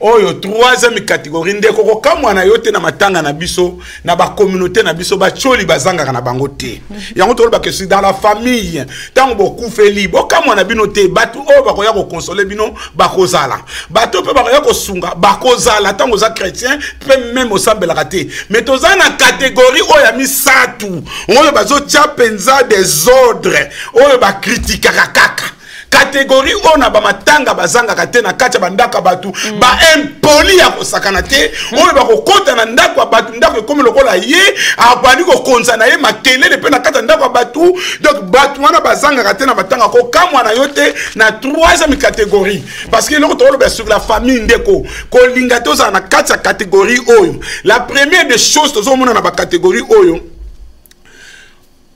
Oyo troisième catégorie ndeko ko kamwana yote na matanga na biso na ba communauté na biso ba choli bazanga na bango te yango tolo ba que dans la famille tango boku feli bo kamwana bino te batu o ba ko ya ko consoler bino ba kozala bato pe ba ko ya ko sunga ba kozala tango za chrétien pe même au sambela raté mais toza na catégorie oyo mi satu oyo bazo tia penza des ordres oyo ba critique kaka catégorie on a ba matanga bazanga kate na kacha bandaka batu ba impoli ya kosakana te on ba kokota na ndako batu ndako comme lokola ye abani ko konza na ye makelele pe na kata ndako batu donc batu wana bazanga kate na matanga ko kamwa na yote na troisième catégorie parce que loko tolo ba sur la famille ndeko ko lingato za na kacha catégorie oyo la première des choses tozo mona na ba catégorie oyo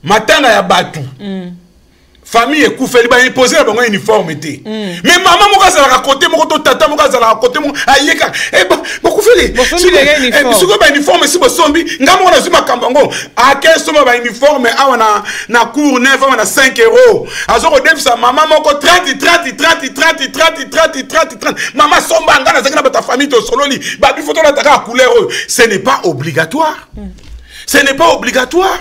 matanga ya batu famille ekoufeli ba imposer ba uniforme te mais maman moko za la côté moko to tata moko za la côté moko ayeka ba koufeli suko ba uniforme si bo sombi ngamo na zuma kambango akeso ba uniforme awa na cour 9 awa na 5 € azoko defisa maman moko 30 maman somba ngana za na ta famille to sololi ba bi photo na taka couleur ce n'est pas obligatoire ce n'est pas obligatoire.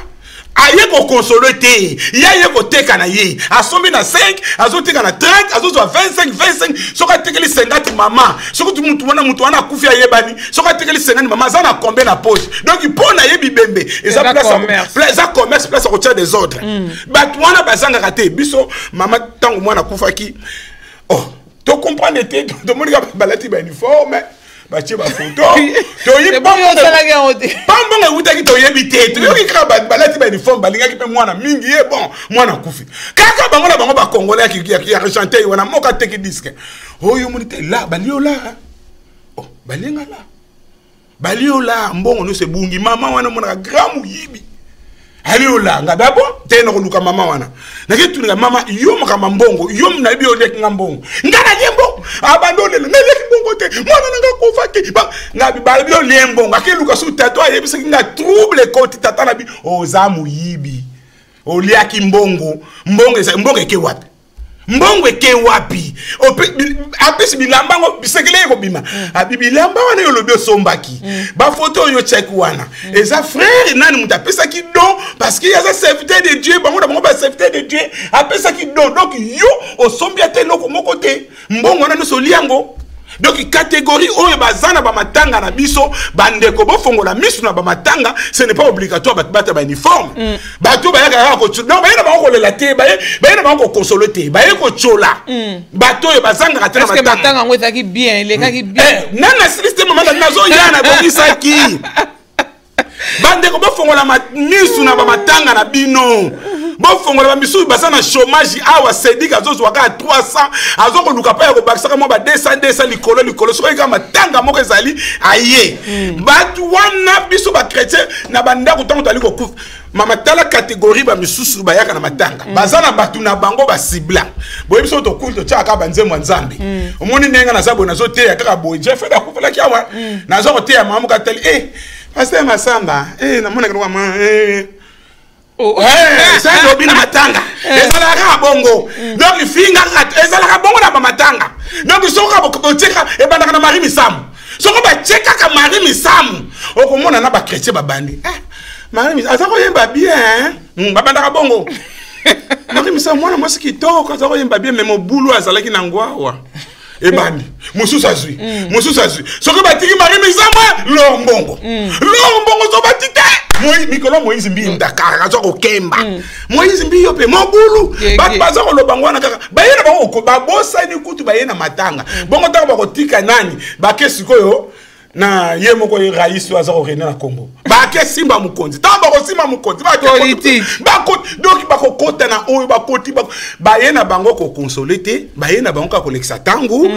Aye ko consolo te yaye ko teka na ye asombi na 5 azoteka na 30 azozwa 25 soka tekeli 50 mama soko mutu wana kufia yebani soka tekeli 50 mama za na combien na poche donc pona yebi bembe eza place commerce place ko tia des ordres bat wana bazanga kate biso mama tango mwana kufaki oh to comprendre te to monika balati ba uniforme bache ba photo to yi pamba utaki to yebi te to yoki ka balati ba uniforme balinga ki pe mwana mingi ye bon mwana kufi kaka bango na bango ba congolais ki chanter wana moka teki disque oyo monite la balio la oh balinga la balio la mbongo no se bungi mama wana mona gramu yibi alio la ngababo tena ko luka mama wana nakitu nga mama yo makama mbongo yo na biyo lek ngambongo ngana yembo abandone le lek mbongo te mwana nga kofaki ba ngabi ba biyo lembo ngakeluka su tato ayebisa nga trouble ko tata na bi ozamu yibi oliaki mbongo ke wapi mbongo ke wapi apesi bilambango bisekele ko bima abibilamba wana yo lobi sombaki ba photo yo check wana eza frère nani mutapesa ki don parce que yaza serviteur de Dieu bango na bango ba serviteur de Dieu apesa ki don donc yo osombia te loko moko te mbongo wana no soliango donc catégorie oyo bazana ba matanga na biso bandeko bo fongola misu na ba matanga ce n'est pas obligatoire batata ba uniforme bato ba yaka ko non ba yena ba ko lela te ba yena ba ko console te ba yeko chola bato yo bazanga ka tena matanga. Est-ce que matanga ngweza ki bien le ka ki bien nana système mama nazo yana bokisa ki bandeko bo fongola misu na ba matanga na bino bon fongola ba misu basa na chômage awa sedika zozo waka 300 azoko luka pa ya ko bakisaka mo ba 200 likolo so ka matanga moko ezali aye batu wana biso ba chrétien na banda ko tango tali ko kufa mama tala catégorie ba misusu ba yaka na matanga bazana batu na bango ba sibla boye biso to kulto chaka banzemwa nzambe omoni nenga na zabo nazo te ya kaka boye je fait da kufa la kiawa nazo ko te ya mama ka tali pasteur Masamba na mona kwa oh ça doit bien matanga ezalaka bongo donc finga ezalaka bongo na matanga donc soka bokoteka e bandaka na mari misamu soko ba cheka ka mari misamu okomona na ba chrétien babandi mari misamu azako yemba bien babandaka bongo mari misamu mwana mwasi kitoko azako yemba bien mais mobulu azalaki na ngwawa ebandi mususu azwi soko batiki mari misamu lombongo so batite mikolo Moïse mbi ndakara azo kokemba Moïse mbi yo pe mobulu baza ko lobangwana kaka bayena bango babosa ni kutu bayena matanga bongo taka bakotika nani bakesi koyo na ye moko rais waza ko rena na Congo bakesi simba mukonzi tamba ko simba mukonzi politique donc bakokota na oyo bakoti bayena bango ko consoliter bayena bango ka kolekisa tangu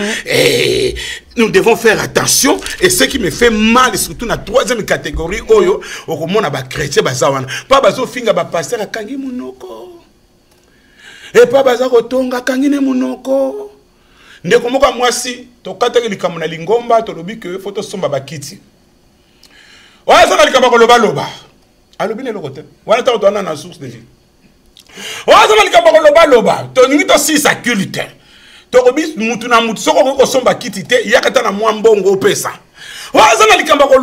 nous devons faire attention et ce qui me fait mal surtout na troisième catégorie oyo okomona ba chrétien bazawana pa bazo finga ba pasteur akangi munoko et pa baza kotonga kangi ne munoko ndeko moka mwasi tokata likamuna lingomba tolobi que photo somba bakiti wa za likamba ko loba alobi ne lokote wana ta tona na source de vie wa za likamba ko loba to ningi to si sa culte tokobi mutu na mutu soko ko somba kiti te yakata na mwa mbongo pesa waza na likamba ko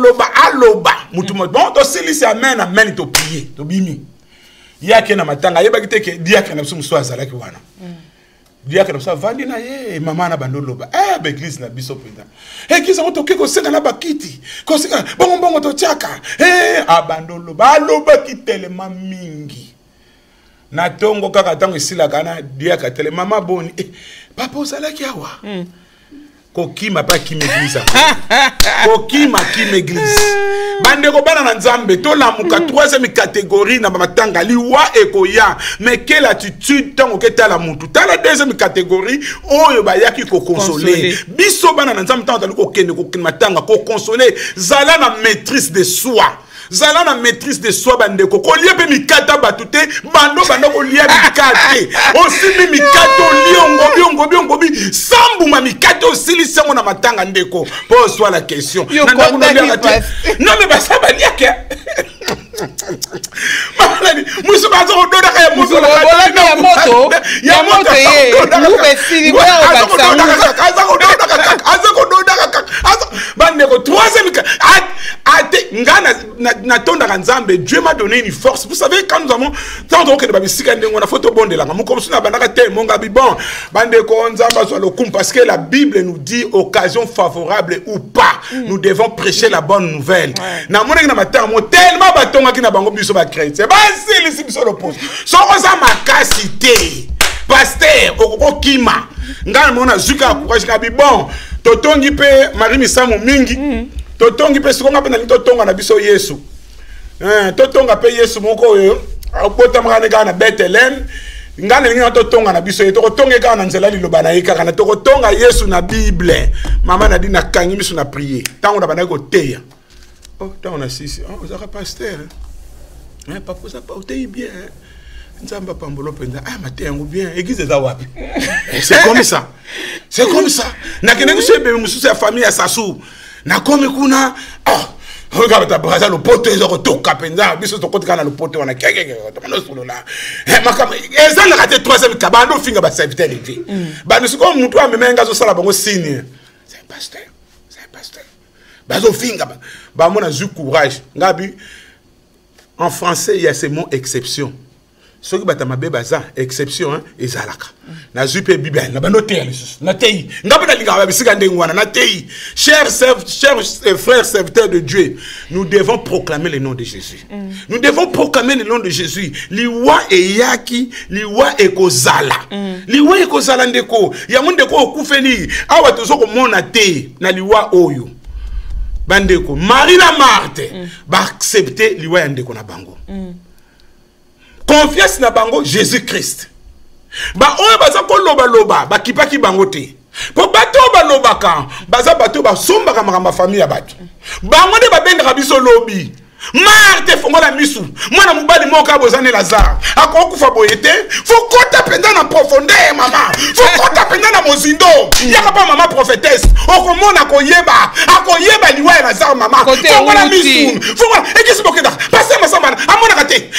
aloba mutu mo bon to silisi amen to prier to bimi yake na matanga yeba kiteke diaka na biso mso azalaki wana diaka na biso vandi na ye mama na bandoloba ba église na biso penda kisa ko toke ko senga na bakiti ko senga bongo to chaka abandoloba aloba kitelema mingi na tongo kaka tango isila kana diaka tele mama boni papa ozalaki awa kokima pa ki m'église kokima ki m'église bande ko bana na nzambe to la muka troisième catégorie na matanga liwa ekoya mais quelle attitude tango keta la mutu ta la deuxième catégorie oyo ba yaki ko consoler biso bana na nzambe tango ko kende ko matanga ko consoler zala na maîtrise de soi zala na maîtrise de soi bandeko ko lié pe mikata batute bando ko lié mikate aussi mikato liongo bi sambu ma mikato sili sengo na matanga ndeko pose-toi la question non mais ba ça ba liake musu bazo doda ka musu ya moto ye mube sili kwa bandeko troisième ngana na tonda kanzambe Dieu m'a donné une force. Vous savez quand nous avons tant que de babisika ndengo na photo bonde la mu comme na bandaka te monga bi bon bandeko nzamba so le kum parce que la Bible nous dit occasion favorable ou pas nous devons prêcher la bonne nouvelle. Na mona na matamo tellement batonga ki na bango biso ba chrétien ba sili si biso le poste so oza makasité pasteur okokima ngana mona zuka courage ka bi bon totongi pe Marie Misamu mingi totongi pe sikonga pe na totonga na biso Yesu totonga pe Yesu moko oyo akota mwana kana Bethlehem ngana ninga totonga na biso to kotonga kana nzela liloba na yeka kana to kotonga Yesu na Bible mama na dina kangi miso na prier tango na banako teya tango na sisi ozaka pasteur papa ça pas otei bien nzamba pambolo penda matengo bien église za wapi c'est comme ça na kene sebe mususu ya famille ya Sasu na komi kuna regarde ta braza le pote ezo toka penza biso to kotika na le pote wana keke to no solo la makama ezanga kate troisième kabando finga ba serviteur levé ba nous comme mutu amemenga zo sala bango signe c'est pasteur bazo finga ba mona zu courage ngabi en français il y a ce mot exception. Ce qui est ma baza exception ezalaka na zupe bible na bano télé na tei ngaba na linga bisika ndengwana na tei chers frères serviteurs de Dieu nous devons proclamer le nom de Jésus nous devons proclamer le nom de Jésus liwa eyaki liwa ekozala ndeko ya mondeko okufeli awa tozoko mona te na liwa oyo bandeko Marie na Marthe ba accepter liwa ya ndeko na bango confiance na bango Jésus-Christ. Ba oyo baza ko loba ba kipaki bango te. Po bato ba lobaka, baza bato ba sombaka makamba famille ya bato. Bango de ba benga biso lobi. Marthe fongola misu. Mwana mubali moka bozane Lazare. Akokufa boyete, fokota penda na profondeur mama. Fokota penda na mozindo. Yaka pa mama prophétesse. Okomona akoyeba liwa ya Lazare mama. Fongola misu. Fongola ekisi bokeda. Passer masamba. Amona kate.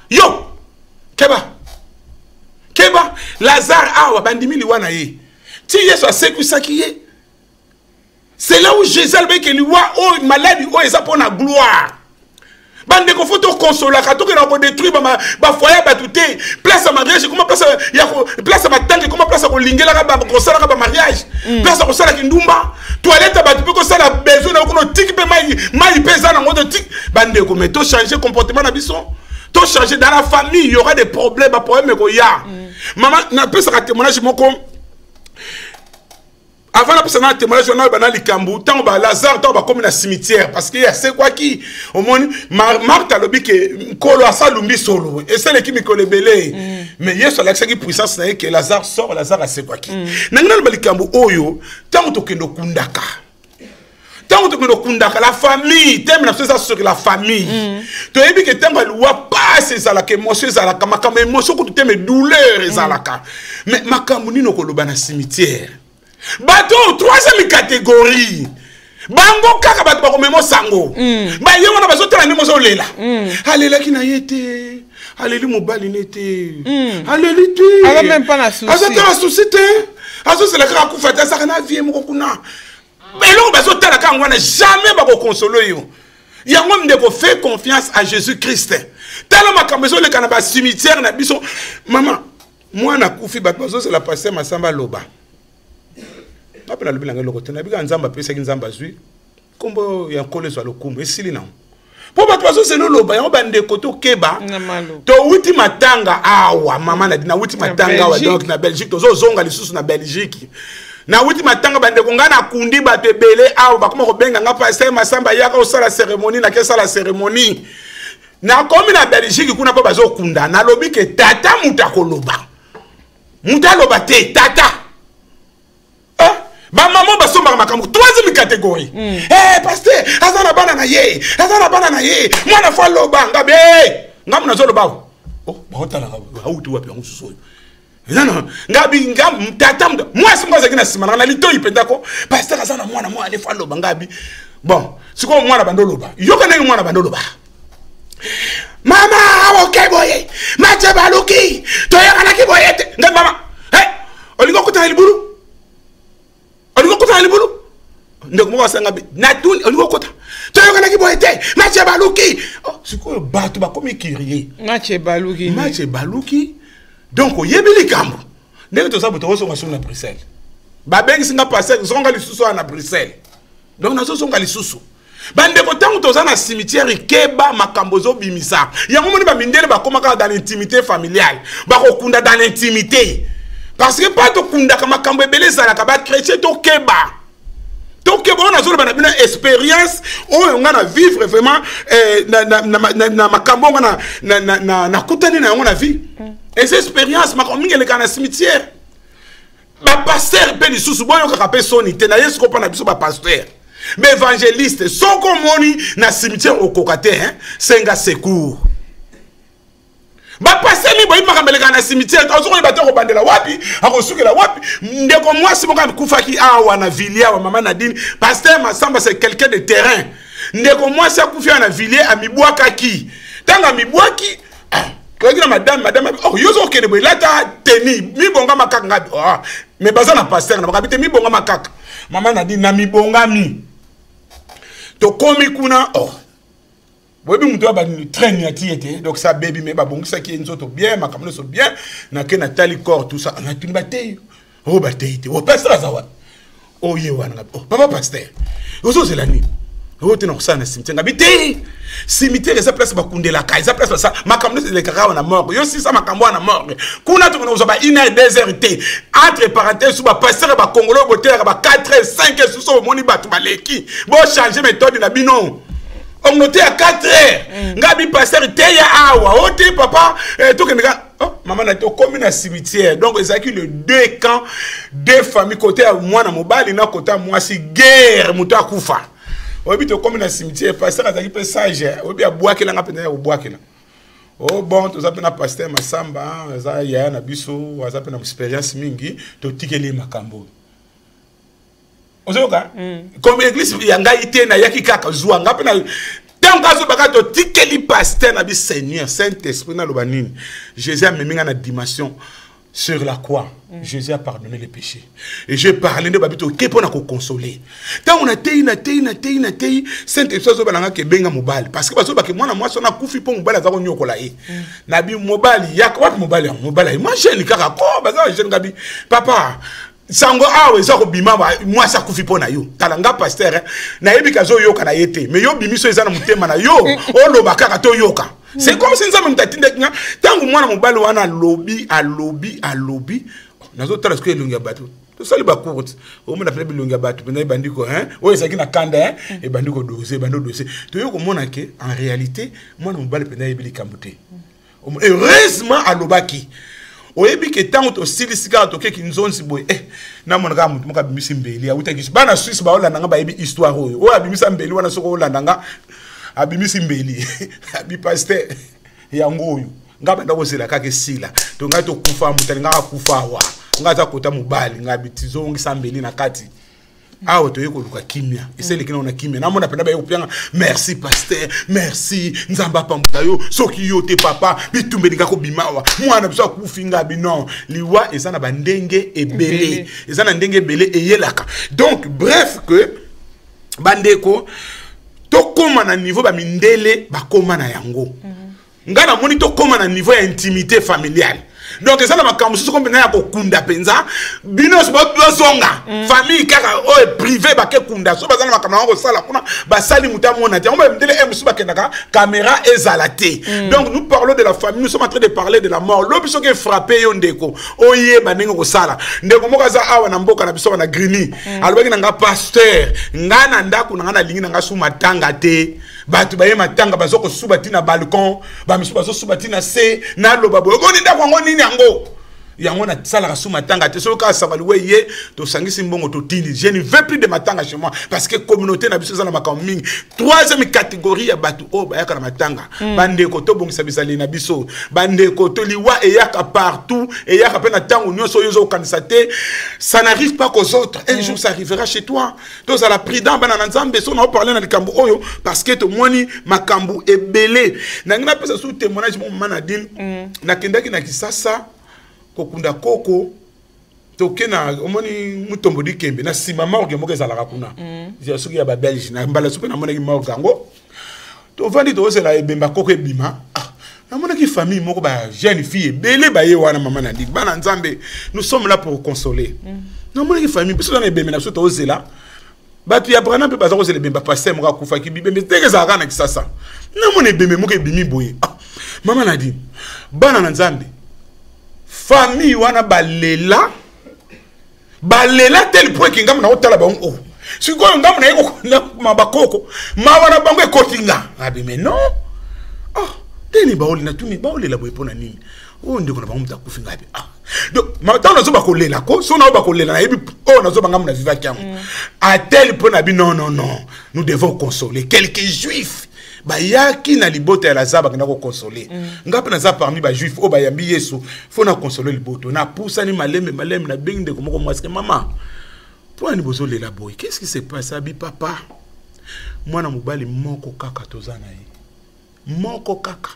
Yo Keba Lazare awa bandimi liwana ye. Ti Yesu asekusaki ye. C'est là où Jésus a dit que liwa o malade o eza pour la gloire. Bande ko faut consoler ka to que na ko détruire ba foyer ba touté place à mariage comment place ya place à matanga comment place ko lingela ka ba ko sala ka ba mariage place ko sala ki ndumba toilette ba tu ko sala besoin na ko tiki pe mai pesa na ngoto tiki bande ko mais to changer comportement na biso to changer dans la famille il y aura des problèmes ba problème ko ya maman na pesa ka témoignage moko avant la personne témoignage on a banal likambu tant ba Lazare tant ba comme na cimetière parce que c'est quoi qui au monde Marthe a lobi que kolo asalumbi solo et c'est l'équipe ko lebele mais Yesu la qui puissance na que Lazare sort Lazare c'est quoi qui nangana ba likambu oyo tant to kendo kundaka tant to kendo kundaka la famille thème na ça sur la famille to ebi que tant ba loi passe ça la que émotion ça la kama émotion ko thème douleur ça la ka mais makambu nino ko loba na cimetière bato troisième catégorie bango kaka bato ba komemo sango ba yemo na bazotala ndimo zo lela alela kina yete aleli mobali nete aleli tu ala même pas na souci azotala souci te azosela kaka kufata saka na vie moko kuna belo bazotala kanga wana jamais ba ko consoler yo yango ndeko fait confiance à Jésus-Christ tala makambezo le kana ba cimetière na biso maman moi na kufi bato bazosela passer masamba loba papa na lubila ngelo kotena bika nzamba pesa ki nzamba zwi kombo ya kolezo lokumu esili na po bato bazo seno loba yango bande koto keba to wuti matanga awa mama na dina wuti matanga awa donc na Belgique to zonga lisusu na Belgique na wuti matanga bande konga na kundi bato ebele awa bakoma ko benga nga passer masamba yaka osala cérémonie na kesa la cérémonie na komi na Belgique kuna po bazo kunda na lobi ke tata muta koloba muta loba te tata ba maman ba somba makambo troisième catégorie pasteur azana bana na ye mwana fa loba ngabe ngamu na zo loba ba otala ba utu wapi ngo suso non ngabi ngam tata moi simba zakina simana na lito ipenda ko pasteur azana mwana fa loba ngabi bon siko mwana bando loba yoka na mwana bando loba mama awoke boye mache baluki to yakana ki boye ngam mama olingo kutana liburu olingo kota libulu ndeko mo wasanga bi na tuni olingo kota to yoka na kiboete mache baluki siko bato ba komi kirier mache baluki donc oyebili kambo ndeko to sabuto osonga na Bruxelles ba bengi singa passer zonga lisusu na Bruxelles donc na zonga lisusu bandeko tango to na cimetière keba makambo zo bimisa yango moni ba mindele ba komaka dans l'intimité familiale ba kokunda dans l'intimité. Parce que pas de kunda kama kambo ebele za la kaba chrétien to keba on a zolo bana bina expérience on a vivre vraiment na makambo na kutani na na vie et cette expérience makambo ngele kana cimetière ba pasteur pe lisusu boyo ka pe soni te na yesu ko pa na biso ba pasteur mais évangéliste soko moni na cimetière au kokate senga secours ba passer mi boyi makambeleka na cimetière azo ko bato ko bandela wapi akosukela wapi ndeko mwasi moka kufaki awa na Villiers wa mama Nadine pasteur Masamba c'est quelqu'un de terrain ndeko mwasi akufia na Villiers amibwaka ki tanga mibwaki ko gina madame yozo kene boyi lata teni mi bonga makaka ngabi mais baza na pasteur na bakabite mi bonga makaka mama Nadine na mi bonga mi to komi kuna Webi muto ba train ya tiete donc ça baby mais ba bongisa ki nzoto bien makamno so bien na ke na tali corps tout ça na tuni batei batei te pasteur zawa ye wana papa pasteur ozo zelani te na kusana cimetière ngabite cimetière esa place ba kundela ka esa place ça makamno se le kaka na mort yo si ça makambo na mort kuna to na ba 1h 2h entre parenthèses sous ba pasteur ba congolais boter ba 4h 5h sous so moni ba tu baleki bo changer méthode na bino. On notait à 4 heures. Ngabi pasteur teya awa. Ote papa to kenga maman na to comme na cimetière. Donc ils accueillent les deux camps, deux familles côté à moi na mobali na côté à moi si guerre muta kufa. Obi to comme na cimetière pasteur azaki pe sage. Obi a bois kela ngapena o bois kela. Bon to zapena pasteur Masamba za ya na biso azapena expérience mingi to tikeli makambo. Ozoka comme église yanga ite na yaki kaka zuanga pena te tant que bakato tikeli pasteur na bi Seigneur Saint-Esprit na lobanini Jésus a mis na dimension sur la croix. Jésus a pardonné les péchés. Et j'ai parlé de babito qui pour nous consoler. Tant on a tei Saint-Esprit so balanga ke benga mobile parce que baso ba ke mwana mwasi na kufi po mobile za ko nyokola e. Na bi mobile yak wat mobile moi jeune kaka ko baza jeune gabi papa sango awe za ko bima mwasi akufi po na yo. Talanga pasteur na yebi kazo yoka na yete mais yo bimiso eza na mutema na yo o loba kaka to yoka. C'est comme si nous avons dit tant que moi, mon bal, on a lobby. Nous avons dit que batu. Tout ça, les bakourts. On m'a appelé Lunga Batu. On a dit que, hein, oui, c'est qui n'a kanda, et bandu ko dossier. Tu vois comment en réalité, moi, mon bal, c'est qui kambuté. Heureusement, à l'obaki. Oyebi que tant que style cigar toke ki nzone si boy na mon ga mutu ka bimisi mbeli awuta ki bana Suisse ba olanda nga ba yebi histoire oyo o abimisa mbeli wana soko olanda nga abimisi mbeli abi pasteur yango oyo ngaba ndako sela kake sila to nga to kufa mutali nga kufa wa nga za kota mubali nga bitizo ngisa mbeli na kati awo to yeko luka kimia isele kina ona kimia na mona penda ba yekupyanga merci pasteur merci nzamba pambuta yo soki yo te papa bitumbe ngako bimawa mwana biso kufinga binon liwa ezana bandenge ebele ezana ndenge ebele eyelaka donc bref que bandeko to koma na niveau ba mindele ba koma na yango ngana moni to koma na niveau ya intimité familiale. Donc ça la makambo so ko mbena ya ko kunda penza bino so ba zonga famille kaka o privé ba ke kunda so bazana makambo ko sala kuna ba sali mutamo na te on ba ndele msu ba kenaka caméra ezalate. Donc nous parlons de la famille, nous sommes en train de parler de la mort. L'obso qui frappé yo ndeko oye ba ningo ko sala ndeko moka za awa na mboka na biso na grini alobaki nga pasteur ngana ndako ngana lingi nga su matanga te batu baye matanga bazoko subati na balcon ba misu bazo subati na se na loba boyo ngoni ndako ngoni yango yango na sala kasu matanga te soka sabaliwe ye to sangisi mbongo to tindi je ne veux plus de matanga chez moi parce que communauté na biso za na makaming troisième catégorie ya batu o bayaka na matanga bande ko to bongisa bisali na biso bande ko to liwa e yaka partout e yaka pe na tango nyoso yozo kanisa te ça n'arrive pas qu'aux autres un jour ça arrivera chez toi to za la prudent bana nzambe so na parler na likambo oyo parce que to moni makambu ebele na ngina pesa sous témoignage mon manadine na kendaki na kisasa kokunda koko tokena omoni mutombo dikembe na sima morgue moke zalaka kuna ya soki ya ba belge na mbala sope na mona ki morgue ngo to vandi to sela ebemba koko ebima na mona ki famille moko ba jeune fille belé ba ye wana mama na dik bana nzambe nous sommes là pour consoler na mona ki famille biso na ebembe na so to sela batu ya brana pe baza ko sela bemba passer moka kufa ki bibembe teke za kana kisasa na mona ebembe moke ebimi boye mama na dik bana na nzambe famille wana balela tel point ki ngam na otala ba o siko ngam na yeko mabakoko ma wana bango ekotinga abi mais non teni baoli na tuni baoli la boye pona nini o ndeko na bango mutakufinga abi donc ma tano zo bakolela ko so na bakolela na yebi o na zo bangam na viva kyango à tel point abi non nous devons consoler quelques juifs bayaki na libota ya lazaba kana ko consoler ngapi na za parmi ba juif o bayambi Yesu faut na consoler liboto na poussa ni maleme na bengi de komoko mwaske mama toi ni bozo lela boy qu'est-ce qui s'est passé abi papa mwana mobali moko kaka tozana yi moko kaka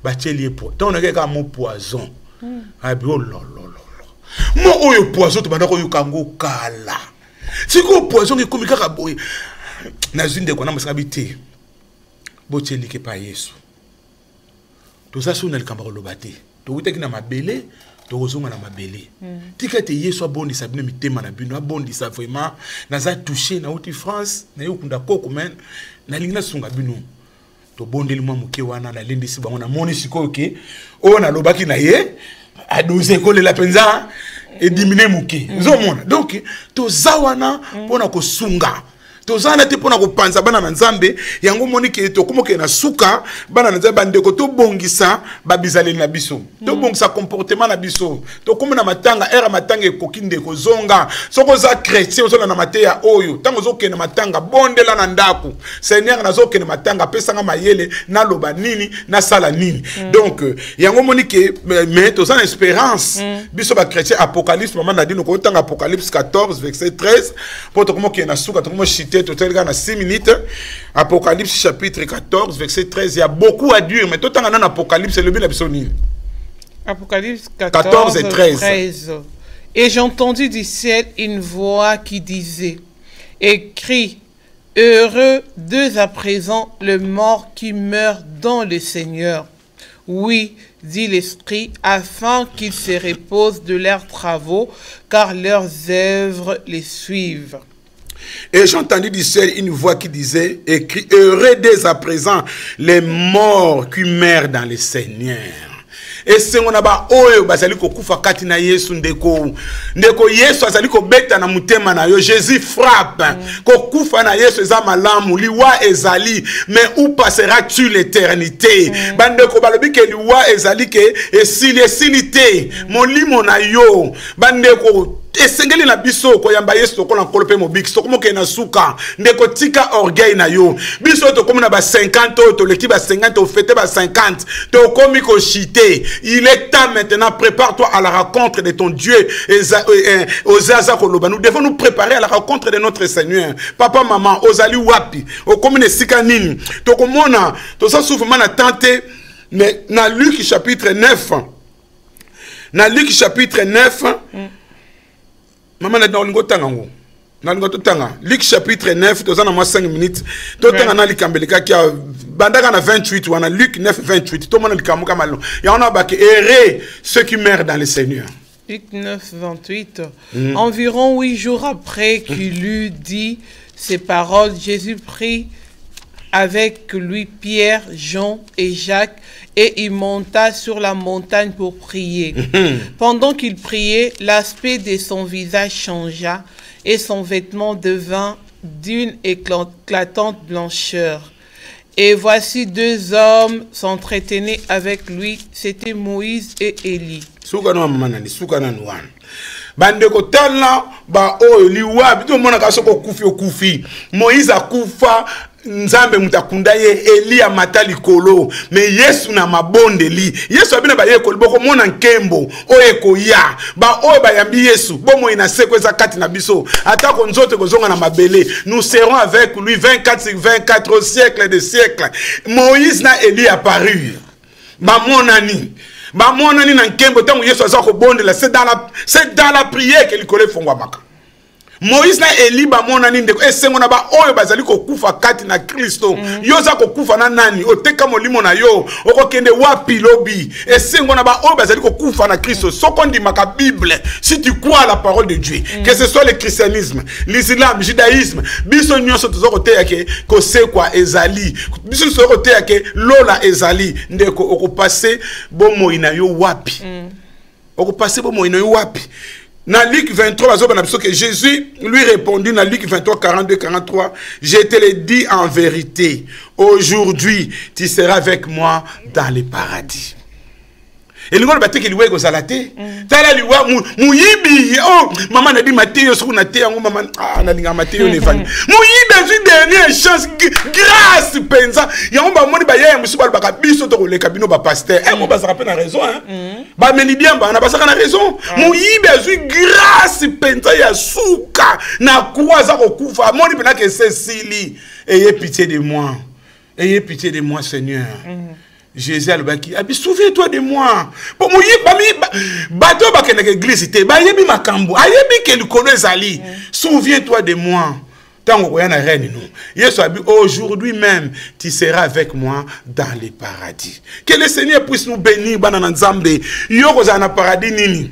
bacheli po ton na kaka mo poison abi oh lolo mo oyo poison to banda ko yukango kala siko poison ki komi kaka boy na zinde ko na masabité bocheli ke pa Yesu to ça sona likamba ko lobate to wutaki na mabele to kozonga na mabele tika te Yesu abondisa bino mitema na bino abondisa vraiment na za toucher na uti France na yokunda koko men na lingina sunga bino to bondeli mwa muke wana na lendisi bango na moni sikoyo ke o na lobaki na ye a doze ko la penza et diminuer muke zo mona donc to zawana pona ko sunga tozana te pona ko panza bana na nzambe yango monike to komoke na suka bana na nzambe ndeko to bongisa babizale na biso to bongisa comportement na biso to komona matanga era matanga ekokinde ko zonga soko za chrétien zo na mateya oyo tango zo kena matanga bondela na ndako seigneur na zo kena matanga pesanga mayele na loba nini na sala nini donc yango monike mais to za espérance biso ba chrétien apocalypse maman na dino ko tanga apocalypse 14 verset 13 poto komoke na suka to komo citer total dans 6 minutes. Apocalypse chapitre 14 verset 13, il y a beaucoup à dire mais tout en Apocalypse c'est le bien absolu. Apocalypse 14 et 13. Et j'entendis du ciel une voix qui disait: écris, heureux dès à présent le mort qui meurt dans le Seigneur. Oui, dit l'Esprit, afin qu'ils se reposent de leurs travaux, car leurs œuvres les suivent. Et j'entendis du ciel une voix qui disait: écris, heureux dès à présent les morts qui meurent dans le Seigneur. Et c'est on a ba oyo bazali ko kufa kati na Yesu ndeko Yesu azali ko beta na mutema na yo. Jésus frappe ko kufa na Yesu eza malamu liwa ezali, mais où passeras-tu l'éternité? Bandeko balobi ke liwa ezali ke esilité molimo na yo bandeko. Esengeli na biso ko yamba Yesu ko na kolope mobiki so komo ke na suka ndeko tika orgueil na yo biso to komo na ba 50 to leki ba 50 to fêter ba 50 to komi ko chité. Il est temps maintenant, prépare-toi à la rencontre de ton Dieu. Nous devons nous préparer à la rencontre de notre Seigneur. Papa, maman, ozali wapi o komi ne sika nini to komona to sa souvent na tenter mais na Luc chapitre 9 Maman n'a pas de Luc chapitre 9, tu as 5 minutes. Tu as 28, ou Luc 9, 28. Tout le monde il y en a qui errent ceux qui meurent dans le Seigneur. Luc 9, 28. Environ 8 jours après qu'il eut dit ces paroles, Jésus prit avec lui Pierre, Jean et Jacques, et il monta sur la montagne pour prier. Pendant qu'il priait, l'aspect de son visage changea et son vêtement devint d'une éclatante blancheur. Et voici 2 hommes s'entretenaient avec lui, c'était Moïse et Élie. Bandeko tala ba o liwa bito mona kasoko kufi Moïse akufa nzambe mutakunda ye Elia matali kolo mais Yesu na mabonde li Yesu abina ba ye kolo boko mona nkembo oyeko ya ba o ba yambi Yesu bomo ina sekweza kati na biso atako nzote kozonga na mabele nous serons avec lui 24 sur 24 au siècle des siècles. Moïse na Elie apparu ba monani na nkembo tango Yesu azako bondela c'est dans la prière que likole fongwa maka. Moïse na Eli ba monani ndeko esengo na ba oyo bazali ko kufa kati na Kristo. Yo za ko kufa na nani oteka molimo na yo okokende wapi lobi esengo na ba oyo bazali ko kufa na Kristo. Soko ndima ka Bible si tu crois à la parole de Dieu, que ce soit le christianisme, l'islam, le judaïsme, biso nyonso tozoko te yake ko se kwa ezali biso soko te yake lola ezali ndeko okopase bomo ina yo wapi okopase bomo ina yo wapi. Dans Luc 23, que Jésus lui répondit dans Luc 23, 42, 43, je te le dis en vérité, aujourd'hui tu seras avec moi dans le paradis. Et nous avons dit que nous salate. Tala liwa muyibi oh maman n'a dit Matthieu sur na te yango maman na linga Matthieu ne vani. Muyibi une dernière chance grâce penza. Yango ba moni ba ya musu ba ka biso to le kabino ba pasteur. Mo ba sa rappelle na raison hein. Ba meni bien ba na ba sa na raison. Muyibi une grâce penza ya suka na kuwaza ko kufa. Moni pena que c'est sili. Ayez pitié de moi. Ayez pitié de moi Seigneur. Jésus a dit, souviens-toi de moi. Pour moi, bateau ba kena église te, ba yebi makambo, ayebi ke likono ezali. Souviens-toi de moi. Tango koyana reine nous. Yesu a dit, aujourd'hui même, tu seras avec moi dans le paradis. Que le Seigneur puisse nous bénir banana nzambe. Yo kozana paradis nini.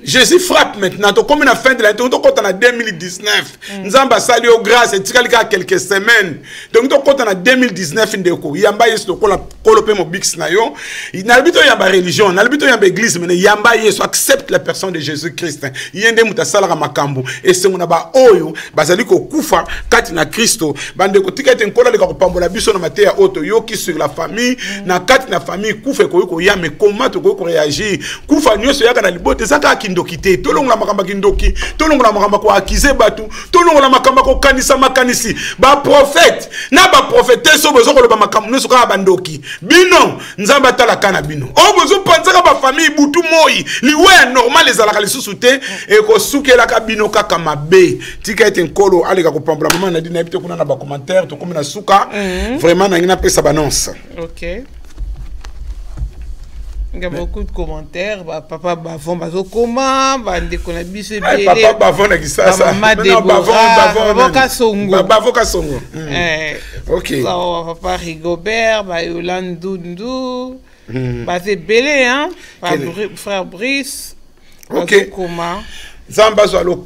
Jésus frappe maintenant. Comme à la fin de l'année, on est en 2019. Nous avons sali au grâce et quelques semaines. Donc, on est en 2019. Il y a un bix na yo. Il y a une religion, il y a une église, mais il y a accepte la personne de Jésus-Christ. Il y a des mutasala makambo. Et c'est mon aba oyo, bazali ko kufa kati na Kristo. Bande ko tikete nkola le ko pambola biso na mateya auto yo qui sur la famille, na kati na famille kufa ko ya mais comment to ko réagir. Kufa nyoso yaka na libote saka ka kindoki te tolongola makamba kindoki tolongola makamba ko akize batu tolongola makamba ko kanisa makanisi ba prophète na ba prophétesse so bozo ko ba makambo no so ka bandoki bino nzamba tala kana bino o bozo panzaka ba famille butu moi liwe normal les alaka lisusu te e ko sukela ka bino kaka mabe tika ete nkolo aleka ko pambola mama na dina ebite kuna na ba commentaire to comme na suka vraiment na ngina pesa banonce. OK. Il y a beaucoup de commentaires. Papa Bavon, Bazokoma, Bandeko na biso belé. Papa Bavon na kisasa. Bavon Kasongo. Bavon Kasongo. OK. Papa Rigobert, Yolande Dundu. C'est belé, hein. Frère Brice. Bazokoma. Zamba Zalo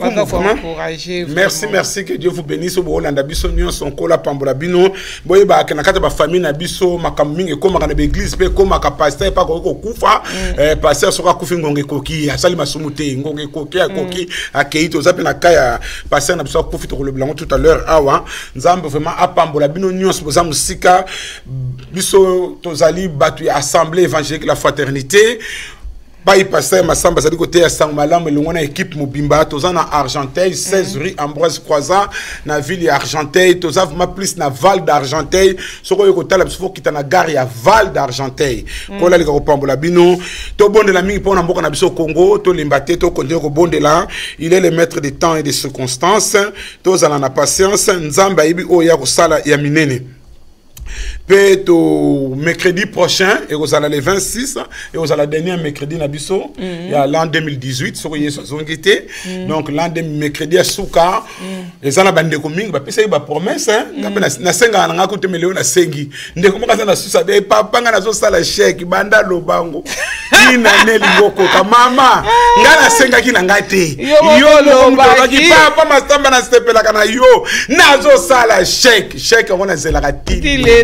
merci, que Dieu vous bénisse. Bolanda biso nyon son kola pambola bino. Boye ba kenakata ba famille na biso makaminge koma kana église pe koma ka pasteur pa ko kufa pasteur soka kufi ngonge koki asali masumute ngonge koki akoki akeito zape na kaya pasteur na biso kufi to le blanc tout à l'heure awa nzambe vraiment apambola bino nyon boza musika biso tozali batu assemblée évangélique la fraternité. Baï pasteur Massamba Zadi côté à Sangmalam et l'on équipe Mobimba tozana Argenteuil 16 rue Ambroise Croizat na ville Argenteuil tozav ma plus na Val d'Argenteuil soko yo kotala biso kita na gare ya Val d'Argenteuil ko la ko pambola bino to bonde la mingi pona mboka na biso Congo to limbate to konde ko bonde la il est le maître des temps et des circonstances tozana na patience nzamba ibi o ya ko sala ya minene. Peut au mercredi prochain et aux allez le 26 et aux allez dernier mercredi nabiso il y a l'an 2018 sur yeso zongité donc l'an de mercredi à Souka et ça la bande coming ba pesa ba promesse na senga na ko temele na sengi ndeko moka na susa be papa nga nazo sala chèque banda lobango ina neli ngoko ka mama ngana senga kina ngate yo loba ki papa masamba na stepela kana yo nazo sala chèque on a zela katili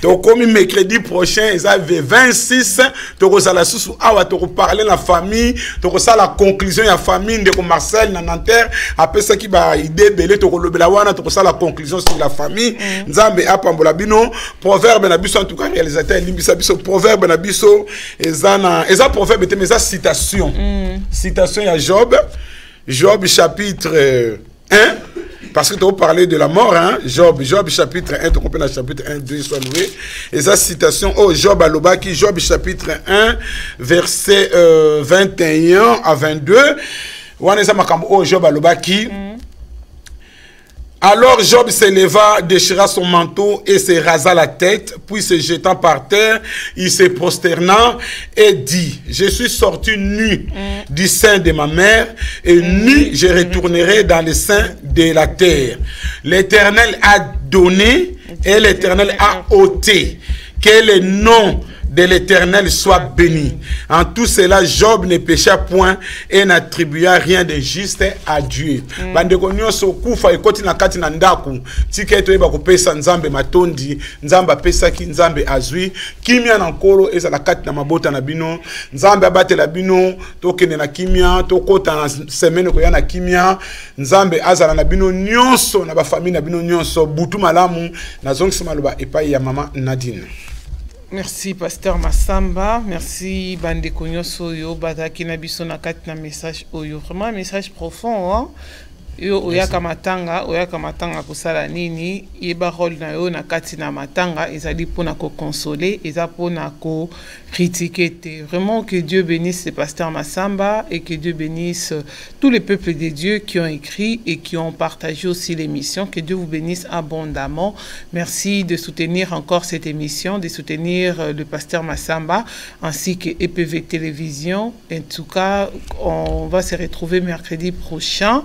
donc comme mercredi prochain ça le 26 to ça la sous awa to parler la famille to ça la conclusion ya famille de Marcel na Nanterre après ça qui ba idée belé to lobela wana to ça la conclusion sur la famille nzambe apambola bino proverbe na biso en tout cas réalisateur limbisa biso proverbe na biso ezana eza proverbe te mais ça citation ya Job chapitre 1 parce que tu as parlé de la mort, hein? Job chapitre 1, tu comprends le chapitre 1, 2, soit loué. Et ça, citation, Job à Lobaki, Job chapitre 1, verset 21 à 22. Job à Lobaki. Alors Job s'éleva, déchira son manteau et se rasa la tête, puis se jetant par terre, il se prosterna et dit, je suis sorti nu du sein de ma mère et nu je retournerai dans le sein de la terre. L'Éternel a donné et l'Éternel a ôté. Que le nom de l'Éternel soit béni. En tout cela, Job ne pécha point et n'attribua rien de juste à Dieu. Bandeko nyonso kufa ekoti na kati na ndaku tika eto eba kopesa nzambe matondi nzamba pesa ki nzambe azwi kimia na nkolo ezala kati na mabota na bino nzambe abatela bino tokende na kimia tokota na semaine ko ya na kimia nzambe azala na bino nyonso na ba famille na bino nyonso butu malamu na zongisi maloba epai ya mama Nadine. Merci Pasteur Massamba, merci Bande Konyoso yo Badaki na biso na kati na message oyo, vraiment un message profond hein. Yo oyaka matanga kusala nini yeba rôle na yo na kati na matanga ezali pona ko consoler eza pona ko critiquer te. Vraiment que Dieu bénisse le pasteur Massamba et que Dieu bénisse tous les peuples de Dieu qui ont écrit et qui ont partagé aussi l'émission. Que Dieu vous bénisse abondamment. Merci de soutenir encore cette émission, de soutenir le pasteur Massamba ainsi que EPV Télévision. En tout cas, on va se retrouver mercredi prochain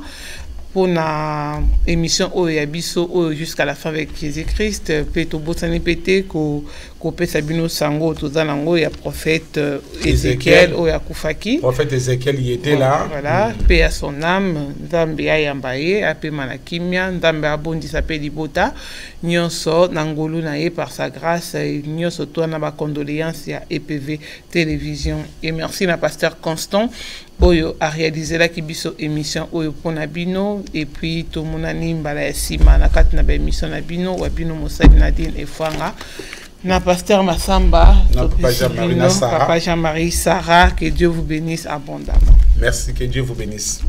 pour la émission Oyabiso jusqu'à la fin avec Jésus-Christ. Peto Botsani Pété, Kopé Sabino Sango, Tozalango, il y a prophète Ézéchiel, Oya Koufaki. Prophète Ézéchiel, il était là. Voilà, paix à son âme, Ndambe Ayambaye, Apé Manakimia, Ndambe Abondi Sapé Libota, Nyonso, Nangolu Naye par sa grâce, Nyonso Toana ba condoléances à EPV Télévision. Et merci à pasteur Constant. Oyo a réalisé la kibiso émission Oyo Ponabino et puis tout mon anime bala sima na kat na émission Nabino Wabino Moussa Nadine et Fwanga Na pasteur Massamba, Papa Jean-Marie Sarah, que Dieu vous bénisse abondamment. Merci, que Dieu vous bénisse.